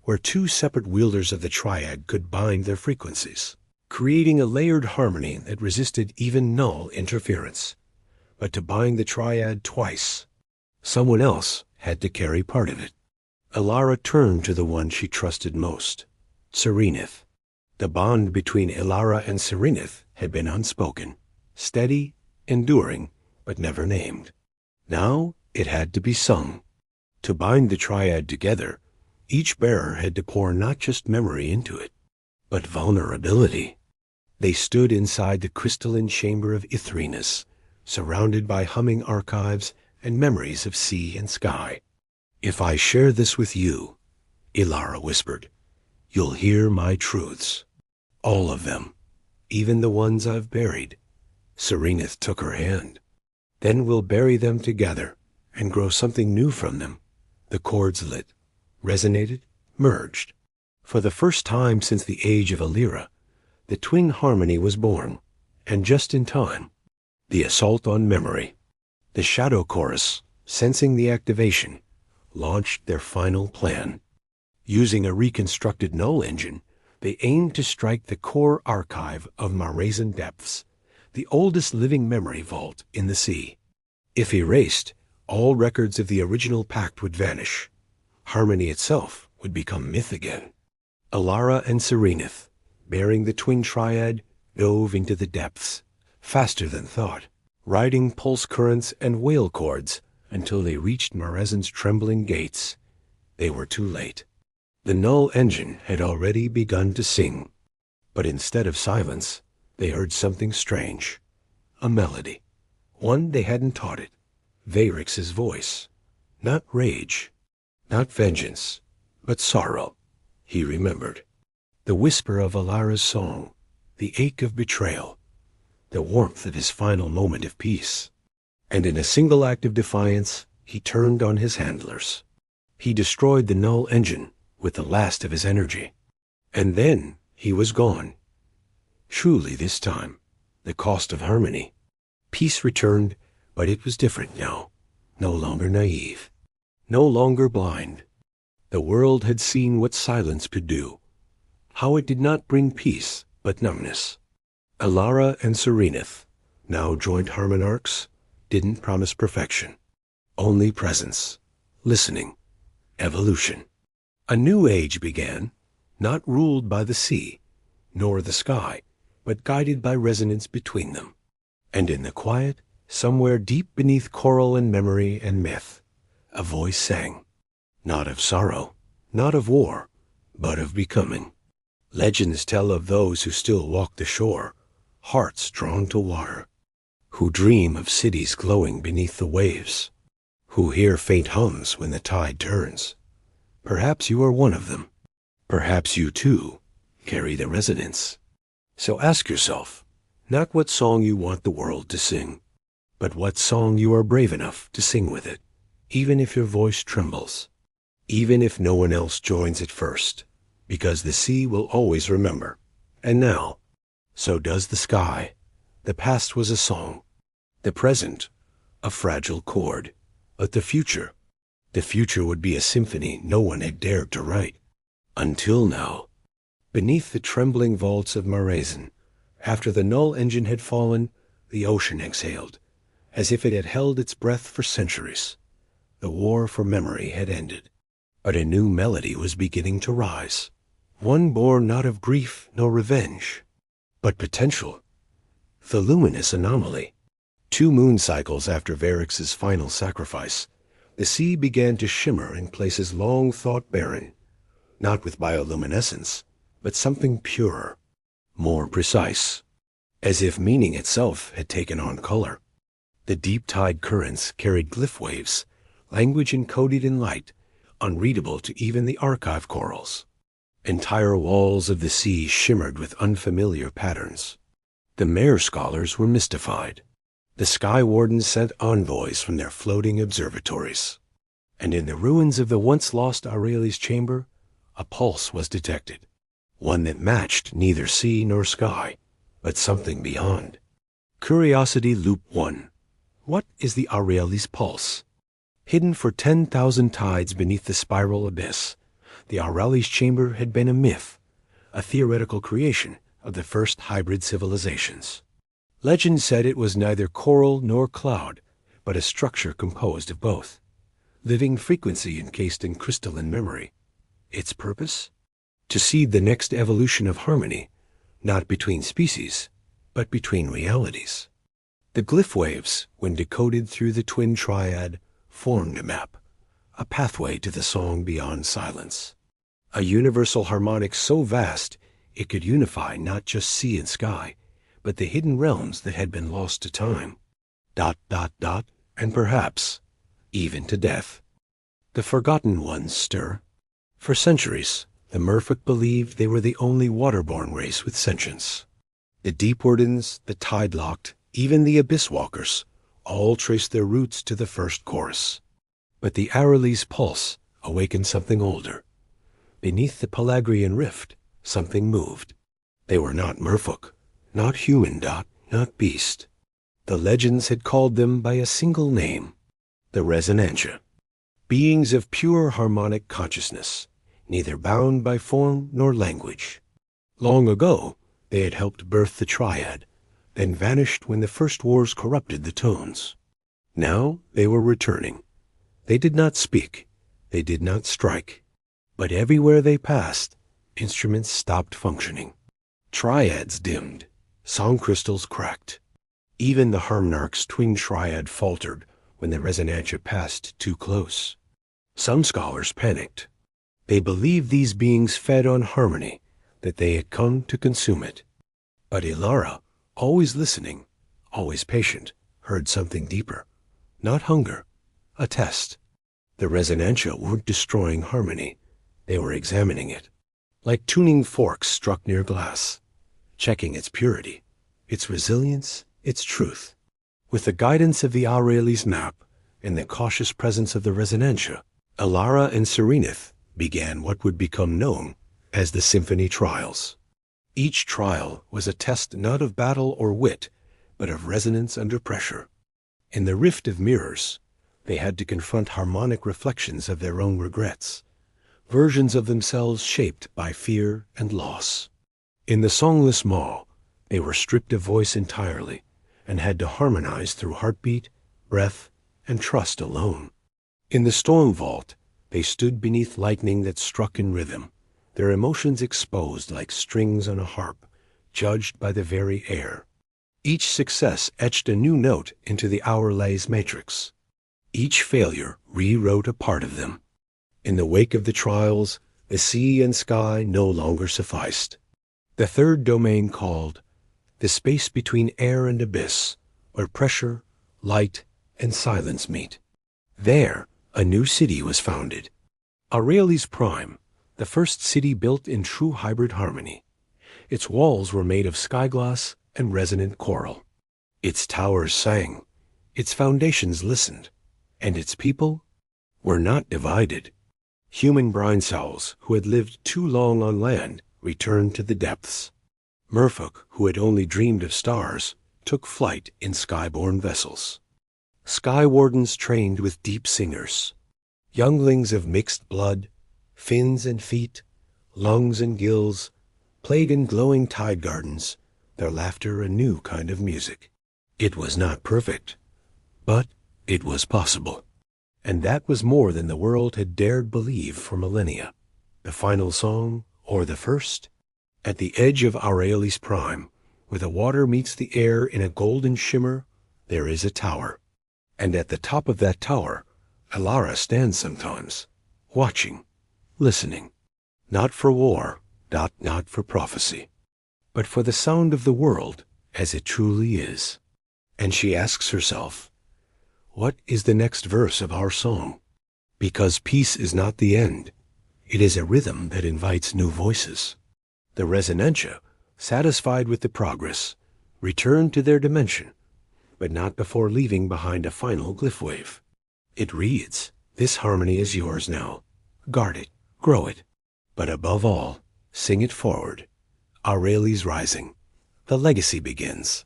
A: where 2 separate wielders of the triad could bind their frequencies, creating a layered harmony that resisted even null interference. But to bind the triad twice, someone else had to carry part of it. Alara turned to the one she trusted most, Serenith. The bond between Alara and Serenith had been unspoken, steady, enduring, but never named. Now it had to be sung. To bind the triad together, each bearer had to pour not just memory into it, but vulnerability. They stood inside the crystalline chamber of Ithrinus, surrounded by humming archives and memories of sea and sky. "If I share this with you," Alara whispered, "you'll hear my truths. All of them, even the ones I've buried. Serenith took her hand. Then we'll bury them together and grow something new from them. The chords lit, resonated, merged. For the first time since the age of Alira, the twin harmony was born, and just in time. The assault on memory. The shadow chorus, sensing the activation, launched their final plan. Using a reconstructed null engine, they aimed to strike the core archive of Maraisan depths, the oldest living memory vault in the sea. If erased, all records of the original pact would vanish. Harmony itself would become myth again. Alara and Serenith, bearing the twin triad, dove into the depths, faster than thought, riding pulse currents and whale chords until they reached Maraisan's trembling gates. They were too late. The null engine had already begun to sing. But instead of silence, they heard something strange. A melody. One they hadn't taught it. Vayrix's voice. Not rage. Not vengeance. But sorrow. He remembered. The whisper of Alara's song. The ache of betrayal. The warmth of his final moment of peace. And in a single act of defiance, he turned on his handlers. He destroyed the null engine with the last of his energy. And then he was gone. Truly this time, the cost of harmony. Peace returned, but it was different now. No longer naive. No longer blind. The world had seen what silence could do. How it did not bring peace, but numbness. Alara and Serenith, now joint harmonarchs, didn't promise perfection. Only presence. Listening. Evolution. A new age began, not ruled by the sea, nor the sky, but guided by resonance between them. And in the quiet, somewhere deep beneath coral and memory and myth, a voice sang. Not of sorrow, not of war, but of becoming. Legends tell of those who still walk the shore, hearts drawn to water, who dream of cities glowing beneath the waves, who hear faint hums when the tide turns. Perhaps you are one of them. Perhaps you, too, carry the resonance. So ask yourself, not what song you want the world to sing, but what song you are brave enough to sing with it, even if your voice trembles, even if no one else joins it first, because the sea will always remember. And now, so does the sky. The past was a song, the present, a fragile chord, but the future would be a symphony no one had dared to write. Until now. Beneath the trembling vaults of Maraisan, after the null engine had fallen, the ocean exhaled, as if it had held its breath for centuries. The war for memory had ended, but a new melody was beginning to rise, one born not of grief nor revenge, but potential. The luminous anomaly. 2 moon cycles after Vayrix's final sacrifice, the sea began to shimmer in places long thought barren, not with bioluminescence, but something purer, more precise, as if meaning itself had taken on color. The deep tide currents carried glyph waves, language encoded in light, unreadable to even the archive corals. Entire walls of the sea shimmered with unfamiliar patterns. The mare scholars were mystified. The sky wardens sent envoys from their floating observatories. And in the ruins of the once-lost Azurielle's chamber, a pulse was detected, one that matched neither sea nor sky, but something beyond. Curiosity Loop 1. What is the Azurielle's pulse? Hidden for 10,000 tides beneath the spiral abyss, the Azurielle's chamber had been a myth, a theoretical creation of the first hybrid civilizations. Legend said it was neither coral nor cloud, but a structure composed of both. Living frequency encased in crystalline memory. Its purpose? To seed the next evolution of harmony, not between species, but between realities. The glyph waves, when decoded through the twin triad, formed a map, a pathway to the song beyond silence. A universal harmonic so vast it could unify not just sea and sky, but the hidden realms that had been lost to time. ... and perhaps even to death. The forgotten ones stir. For centuries, the merfolk believed they were the only waterborne race with sentience. The deep wardens, the tide-locked, Even the abyss walkers all traced their roots to the first chorus. But the Azurielle's pulse awakened something older. Beneath the Pelagrian rift, something moved. They were not merfolk, not human, not beast. The legends had called them by a single name, the Resonantia. Beings of pure harmonic consciousness, neither bound by form nor language. Long ago, they had helped birth the triad, then vanished when the first wars corrupted the tones. Now they were returning. They did not speak, they did not strike, but everywhere they passed, instruments stopped functioning. Triads dimmed, song crystals cracked. Even the Harmnarch's twin triad faltered when the Resonantia passed too close. Some scholars panicked. They believed these beings fed on harmony, that they had come to consume it. But Ilara, always listening, always patient, heard something deeper. Not hunger, a test. The Resonantia weren't destroying harmony. They were examining it, like tuning forks struck near glass, checking its purity, its resilience, its truth. With the guidance of the Azurielle's map and the cautious presence of the Resonantia, Ilara and Serenith began what would become known as the Symphony Trials. Each trial was a test not of battle or wit, but of resonance under pressure. In the rift of mirrors, they had to confront harmonic reflections of their own regrets, versions of themselves shaped by fear and loss. In the songless maw, they were stripped of voice entirely and had to harmonize through heartbeat, breath, and trust alone. In the storm vault, they stood beneath lightning that struck in rhythm, their emotions exposed like strings on a harp, judged by the very air. Each success etched a new note into the Azurielle's matrix. Each failure rewrote a part of them. In the wake of the trials, the sea and sky no longer sufficed. The third domain called, the space between air and abyss, where pressure, light, and silence meet. There, a new city was founded. Azurielle's Prime, the first city built in true hybrid harmony. Its walls were made of skyglass and resonant coral. Its towers sang, its foundations listened, and its people were not divided. Human brine souls who had lived too long on land returned to the depths. Merfolk who had only dreamed of stars took flight in skyborne vessels. Sky wardens trained with deep singers. Younglings of mixed blood, fins and feet, lungs and gills, played in glowing tide gardens, their laughter a new kind of music. It was not perfect, but it was possible. And that was more than the world had dared believe for millennia. The final song, or the first? At the edge of Azurielle's Prime, where the water meets the air in a golden shimmer, there is a tower. And at the top of that tower, Ilara stands sometimes, watching, listening, not for war, not for prophecy, but for the sound of the world as it truly is. And she asks herself, what is the next verse of our song? Because peace is not the end. It is a rhythm that invites new voices. The Resonantia, satisfied with the progress, returned to their dimension, but not before leaving behind a final glyph wave. It reads, this harmony is yours now. Guard it, grow it, but above all, sing it forward. Azurielle's rising. The legacy begins.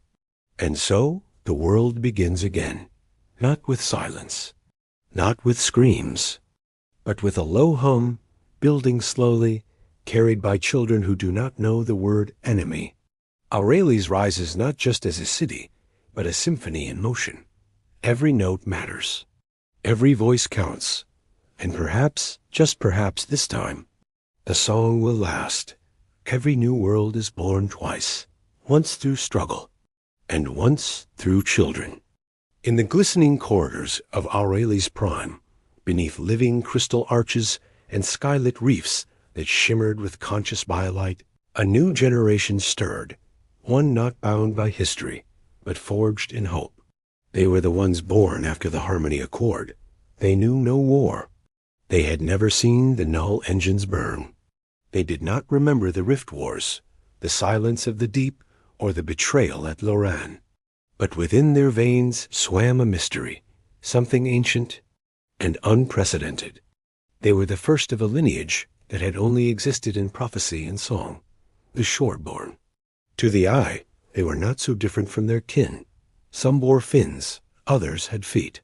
A: And so the world begins again. Not with silence, not with screams, but with a low hum, building slowly, carried by children who do not know the word enemy. Azurielle's rises not just as a city, but a symphony in motion. Every note matters. Every voice counts. And perhaps, just perhaps this time, the song will last. Every new world is born twice, once through struggle, and once through children. In the glistening corridors of Azurielle's Prime, beneath living crystal arches and skylit reefs that shimmered with conscious biolight, a new generation stirred, one not bound by history, but forged in hope. They were the ones born after the Harmony Accord. They knew no war. They had never seen the null engines burn. They did not remember the Rift Wars, the silence of the deep, or the betrayal at Loran. But within their veins swam a mystery, something ancient and unprecedented. They were the first of a lineage that had only existed in prophecy and song, the Shoreborn. To the eye, they were not so different from their kin. Some bore fins, others had feet.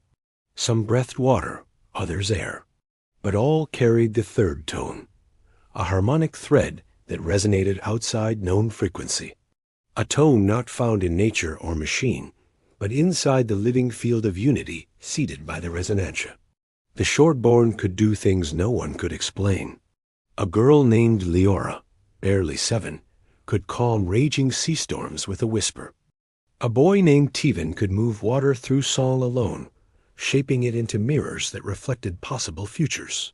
A: Some breathed water, others air. But all carried the third tone, a harmonic thread that resonated outside known frequency. A tone not found in nature or machine, but inside the living field of unity seated by the resonantia. The Shoreborn could do things no one could explain. A girl named Leora, barely 7, could calm raging sea storms with a whisper. A boy named Tevan could move water through song alone, shaping it into mirrors that reflected possible futures.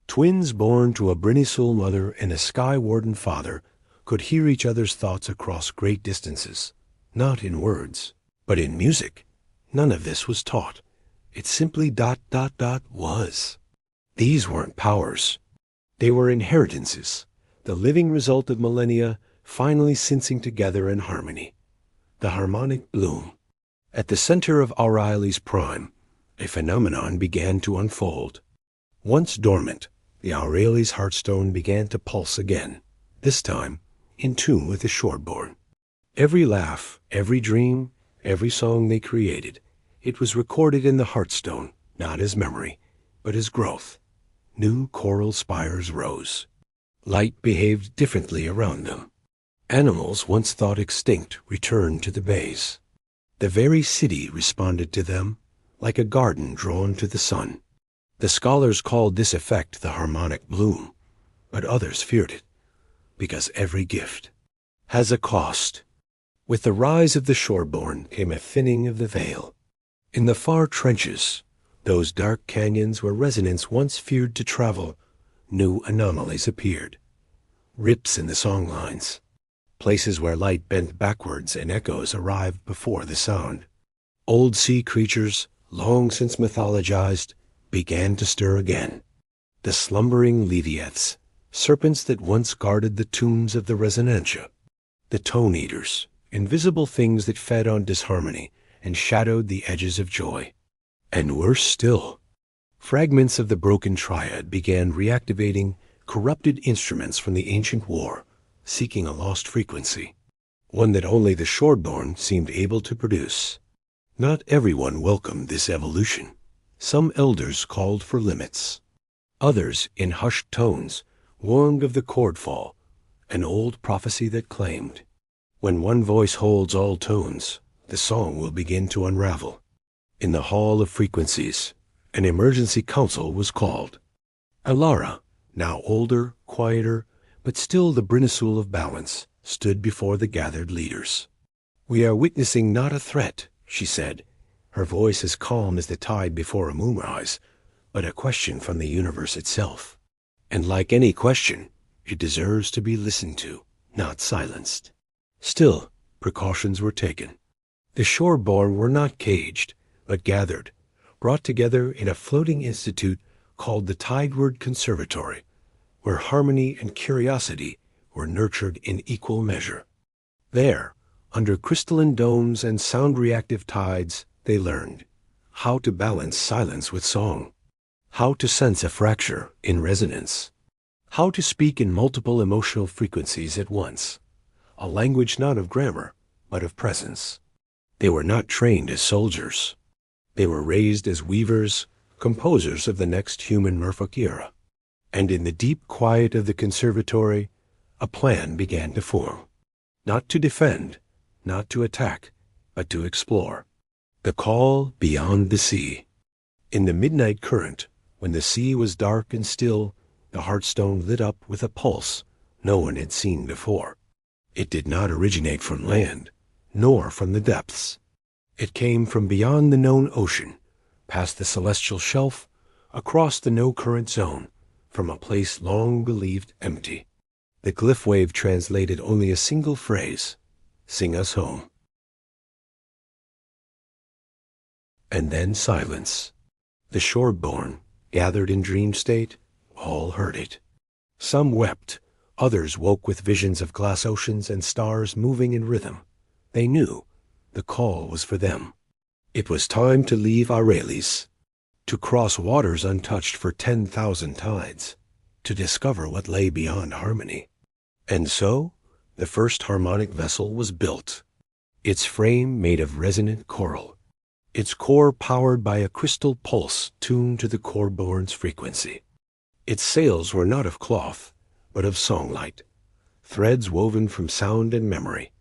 A: Twins born to a Brinisul mother and a Sky Warden father could hear each other's thoughts across great distances, not in words, but in music. None of this was taught. It simply ... was. These weren't powers. They were inheritances, the living result of millennia finally syncing together in harmony. The harmonic bloom. At the center of Azurielle's prime, a phenomenon began to unfold. Once dormant, the Azurielle's heartstone began to pulse again, this time in tune with the Shoreborn. Every laugh, every dream, every song they created, it was recorded in the heartstone, not as memory, but as growth. New coral spires rose. Light behaved differently around them. Animals once thought extinct returned to the bays. The very city responded to them, like a garden drawn to the sun. The scholars called this effect the harmonic bloom, but others feared it, because every gift has a cost. With the rise of the Shoreborn came a thinning of the veil. In the far trenches, those dark canyons where resonance once feared to travel, new anomalies appeared. Rips in the songlines, places where light bent backwards and echoes arrived before the sound. Old sea creatures, long since mythologized, began to stir again. The slumbering leviaths, serpents that once guarded the tombs of the resonantia. The tone-eaters, invisible things that fed on disharmony and shadowed the edges of joy. And worse still, fragments of the broken triad began reactivating corrupted instruments from the ancient war, seeking a lost frequency, one that only the Shoreborn seemed able to produce. Not everyone welcomed this evolution. Some elders called for limits. Others, in hushed tones, warned of the chord fall, an old prophecy that claimed, when one voice holds all tones, the song will begin to unravel. In the Hall of Frequencies, an emergency council was called. Alara, now older, quieter, but still the Brinisul of balance, stood before the gathered leaders. "We are witnessing not a threat," she said, her voice as calm as the tide before a moonrise, but a question from the universe itself. And like any question, it deserves to be listened to, not silenced. Still, precautions were taken. The Shoreborn were not caged, but gathered, brought together in a floating institute called the Tideward Conservatory, where harmony and curiosity were nurtured in equal measure. There, under crystalline domes and sound-reactive tides, they learned how to balance silence with song, how to sense a fracture in resonance, how to speak in multiple emotional frequencies at once, a language not of grammar, but of presence. They were not trained as soldiers. They were raised as weavers, composers of the next human merfolk era. And in the deep quiet of the conservatory, a plan began to form. Not to defend, not to attack, but to explore. The call beyond the sea. In the midnight current, when the sea was dark and still, the heartstone lit up with a pulse no one had seen before. It did not originate from land, nor from the depths. It came from beyond the known ocean, past the celestial shelf, across the no-current zone, from a place long believed empty. The glyph wave translated only a single phrase, "Sing us home." And then silence. The Shoreborn, gathered in dream state, all heard it. Some wept, others woke with visions of glass oceans and stars moving in rhythm. They knew The call was for them. It was time to leave Aurelis, to cross waters untouched for 10,000 tides, to discover what lay beyond harmony. And so, the first harmonic vessel was built, its frame made of resonant coral, its core powered by a crystal pulse tuned to the core-born's frequency. Its sails were not of cloth, but of songlight, threads woven from sound and memory.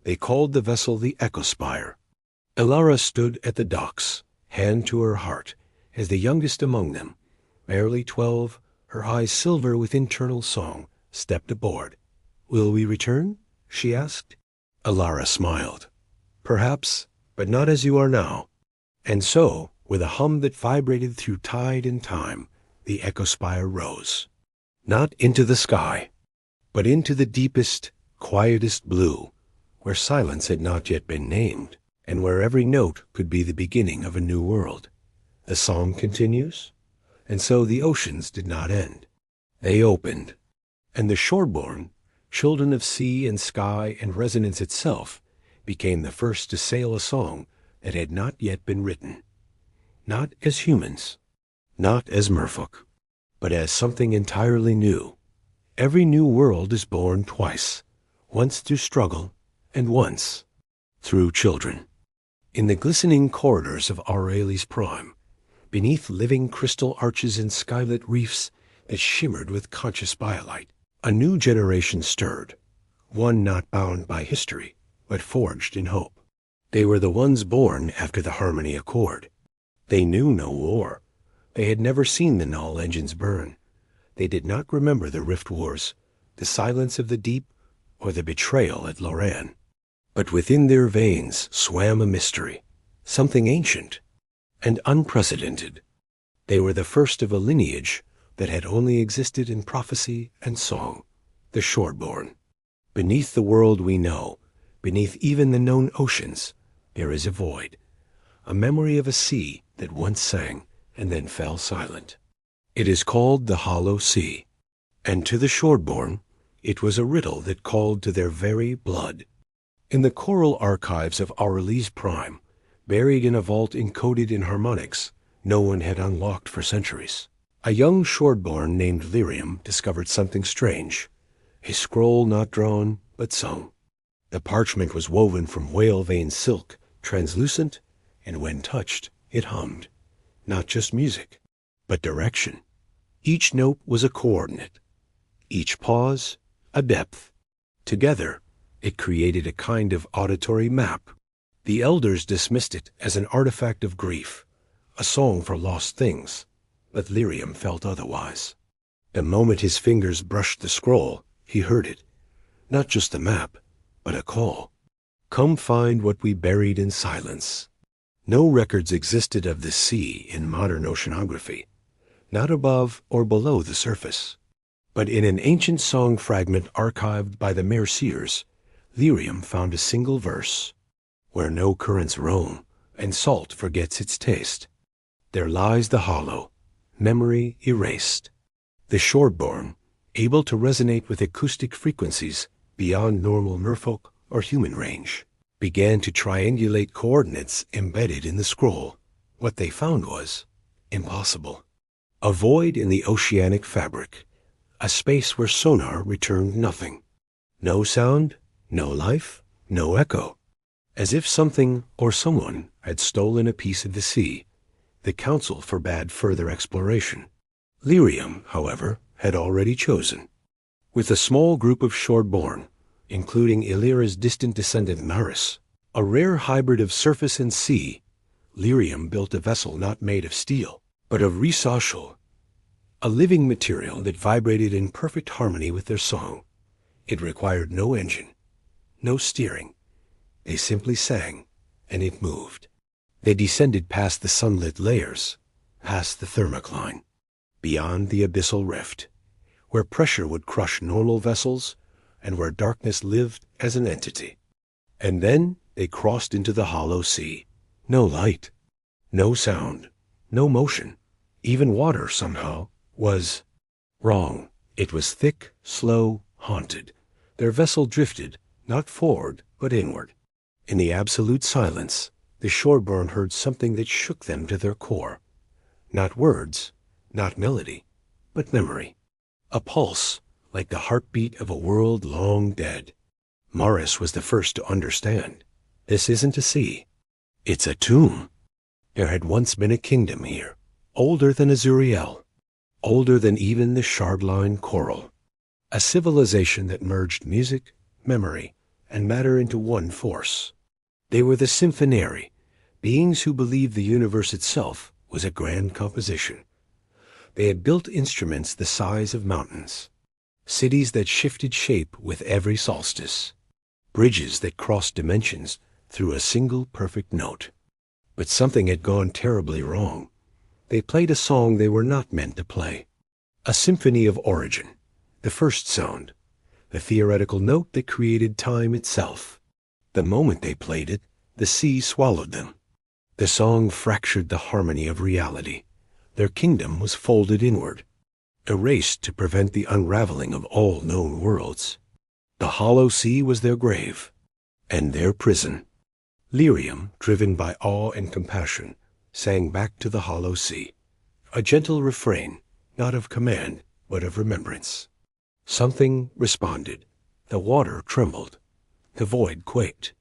A: They called the vessel the Echospire. Elara stood at the docks, hand to her heart, as the youngest among them, barely 12, her eyes silver with internal song, stepped aboard. "Will we return?" she asked. Elara smiled. "Perhaps, but not as you are now." And so, with a hum that vibrated through tide and time, the Echospire rose. Not into the sky, but into the deepest, quietest blue, where silence had not yet been named, and where every note could be the beginning of a new world. The song continues, and so the oceans did not end. They opened, and the shoreborn, children of sea and sky and resonance itself, became the first to sail a song that had not yet been written. Not as humans, not as merfolk, but as something entirely new. Every new world is born twice, once through struggle and once through children. In the glistening corridors of Aurelis Prime, beneath living crystal arches and skylit reefs that shimmered with conscious biolight, a new generation stirred, one not bound by history, but forged in hope. They were the ones born after the Harmony Accord. They knew no war. They had never seen the Null engines burn. They did not remember the Rift Wars, the silence of the deep, or the betrayal at Loran. But within their veins swam a mystery, something ancient and unprecedented. They were the first of a lineage that had only existed in prophecy and song, the Shoreborn. Beneath the world we know, beneath even the known oceans, there is a void, a memory of a sea that once sang and then fell silent. It is called the Hollow Sea, and to the Shoreborn it was a riddle that called to their very blood. In the coral archives of Aurelis Prime, buried in a vault encoded in harmonics no one had unlocked for centuries, a young Shoreborn named Lyrium discovered something strange, a scroll not drawn but sung. The parchment was woven from whale-vein silk, translucent, and when touched, it hummed. Not just music, but direction. Each note was a coordinate, each pause a depth. Together, it created a kind of auditory map. The elders dismissed it as an artifact of grief, a song for lost things, but Lyrium felt otherwise. The moment his fingers brushed the scroll, he heard it. Not just a map, but a call. Come find what we buried in silence. No records existed of the sea in modern oceanography, not above or below the surface. But in an ancient song fragment archived by the Merciers, Lyrium found a single verse. Where no currents roam, and salt forgets its taste, there lies the hollow, memory erased. The Shoreborn, able to resonate with acoustic frequencies beyond normal merfolk or human range, began to triangulate coordinates embedded in the scroll. What they found was impossible. A void in the oceanic fabric, a space where sonar returned nothing. No sound, no life, no echo. As if something or someone had stolen a piece of the sea, the council forbade further exploration. Lyrium, however, had already chosen. With a small group of Shoreborn, including Illyra's distant descendant Maris, a rare hybrid of surface and sea, Lyrium built a vessel not made of steel, but of resourcial, a living material that vibrated in perfect harmony with their song. It required no engine, no steering. They simply sang, and it moved. They descended past the sunlit layers, past the thermocline, beyond the abyssal rift, where pressure would crush normal vessels and where darkness lived as an entity. And then they crossed into the Hollow Sea. No light, no sound, no motion. Even water, somehow, was wrong. It was thick, slow, haunted. Their vessel drifted, not forward, but inward. In the absolute silence, the shoreborn heard something that shook them to their core. Not words, not melody, but memory. A pulse, like the heartbeat of a world long dead. Morris was the first to understand. This isn't a sea. It's a tomb. There had once been a kingdom here, older than Azurielle, older than even the shardline coral. A civilization that merged music, memory, and matter into one force. They were the symphonari, beings who believed the universe itself was a grand composition. They had built instruments the size of mountains, cities that shifted shape with every solstice, bridges that crossed dimensions through a single perfect note. But something had gone terribly wrong. They played a song they were not meant to play. A symphony of origin, the first sound, the theoretical note that created time itself. The moment they played it, the sea swallowed them. The song fractured the harmony of reality. Their kingdom was folded inward, erased to prevent the unraveling of all known worlds. The hollow sea was their grave, and their prison. Lyrium, driven by awe and compassion, sang back to the hollow sea, a gentle refrain, not of command, but of remembrance. Something responded. The water trembled. The void quaked.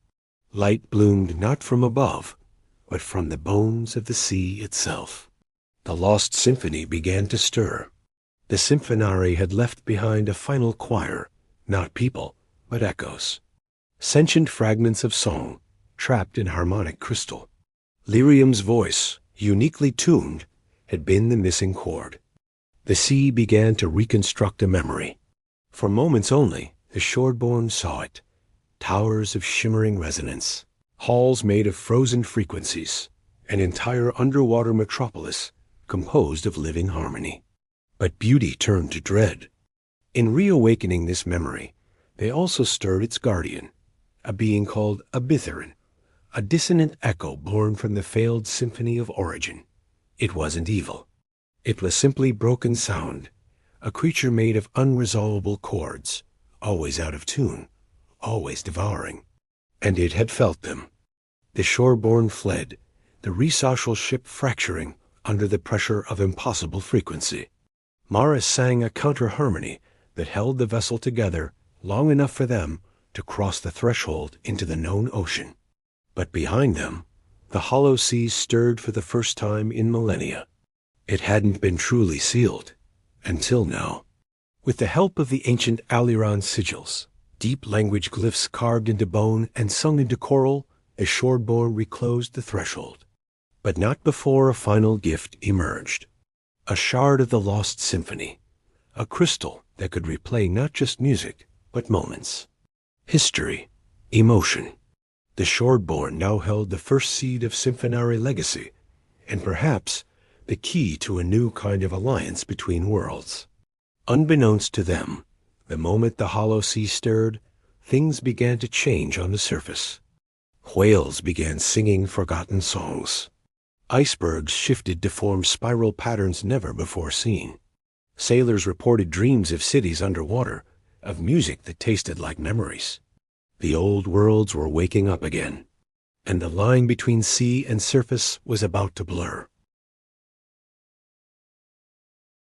A: Light bloomed not from above, but from the bones of the sea itself. The lost symphony began to stir. The symphonari had left behind a final choir, not people, but echoes. Sentient fragments of song, trapped in harmonic crystal. Lyrium's voice, uniquely tuned, had been the missing chord. The sea began to reconstruct a memory. For moments only, the shoreborn saw it. Towers of shimmering resonance, halls made of frozen frequencies, an entire underwater metropolis composed of living harmony. But beauty turned to dread. In reawakening this memory, they also stirred its guardian, a being called Abitharin, a dissonant echo born from the failed symphony of origin. It wasn't evil. It was simply broken sound, a creature made of unresolvable chords, always out of tune, always devouring. And it had felt them. The shoreborn fled, the resocial ship fracturing under the pressure of impossible frequency. Morris sang a counter-harmony that held the vessel together long enough for them to cross the threshold into the known ocean. But behind them, the hollow sea stirred for the first time in millennia. It hadn't been truly sealed, until now. With the help of the ancient Aliran sigils, deep language glyphs carved into bone and sung into coral, the shoreborn reclosed the threshold. But not before a final gift emerged. A shard of the lost symphony, a crystal that could replay not just music, but moments. History, emotion. The shoreborn now held the first seed of symphonary legacy, and perhaps the key to a new kind of alliance between worlds. Unbeknownst to them, the moment the hollow sea stirred, things began to change on the surface. Whales began singing forgotten songs. Icebergs shifted to form spiral patterns never before seen. Sailors reported dreams of cities underwater, of music that tasted like memories. The old worlds were waking up again, and the line between sea and surface was about to blur.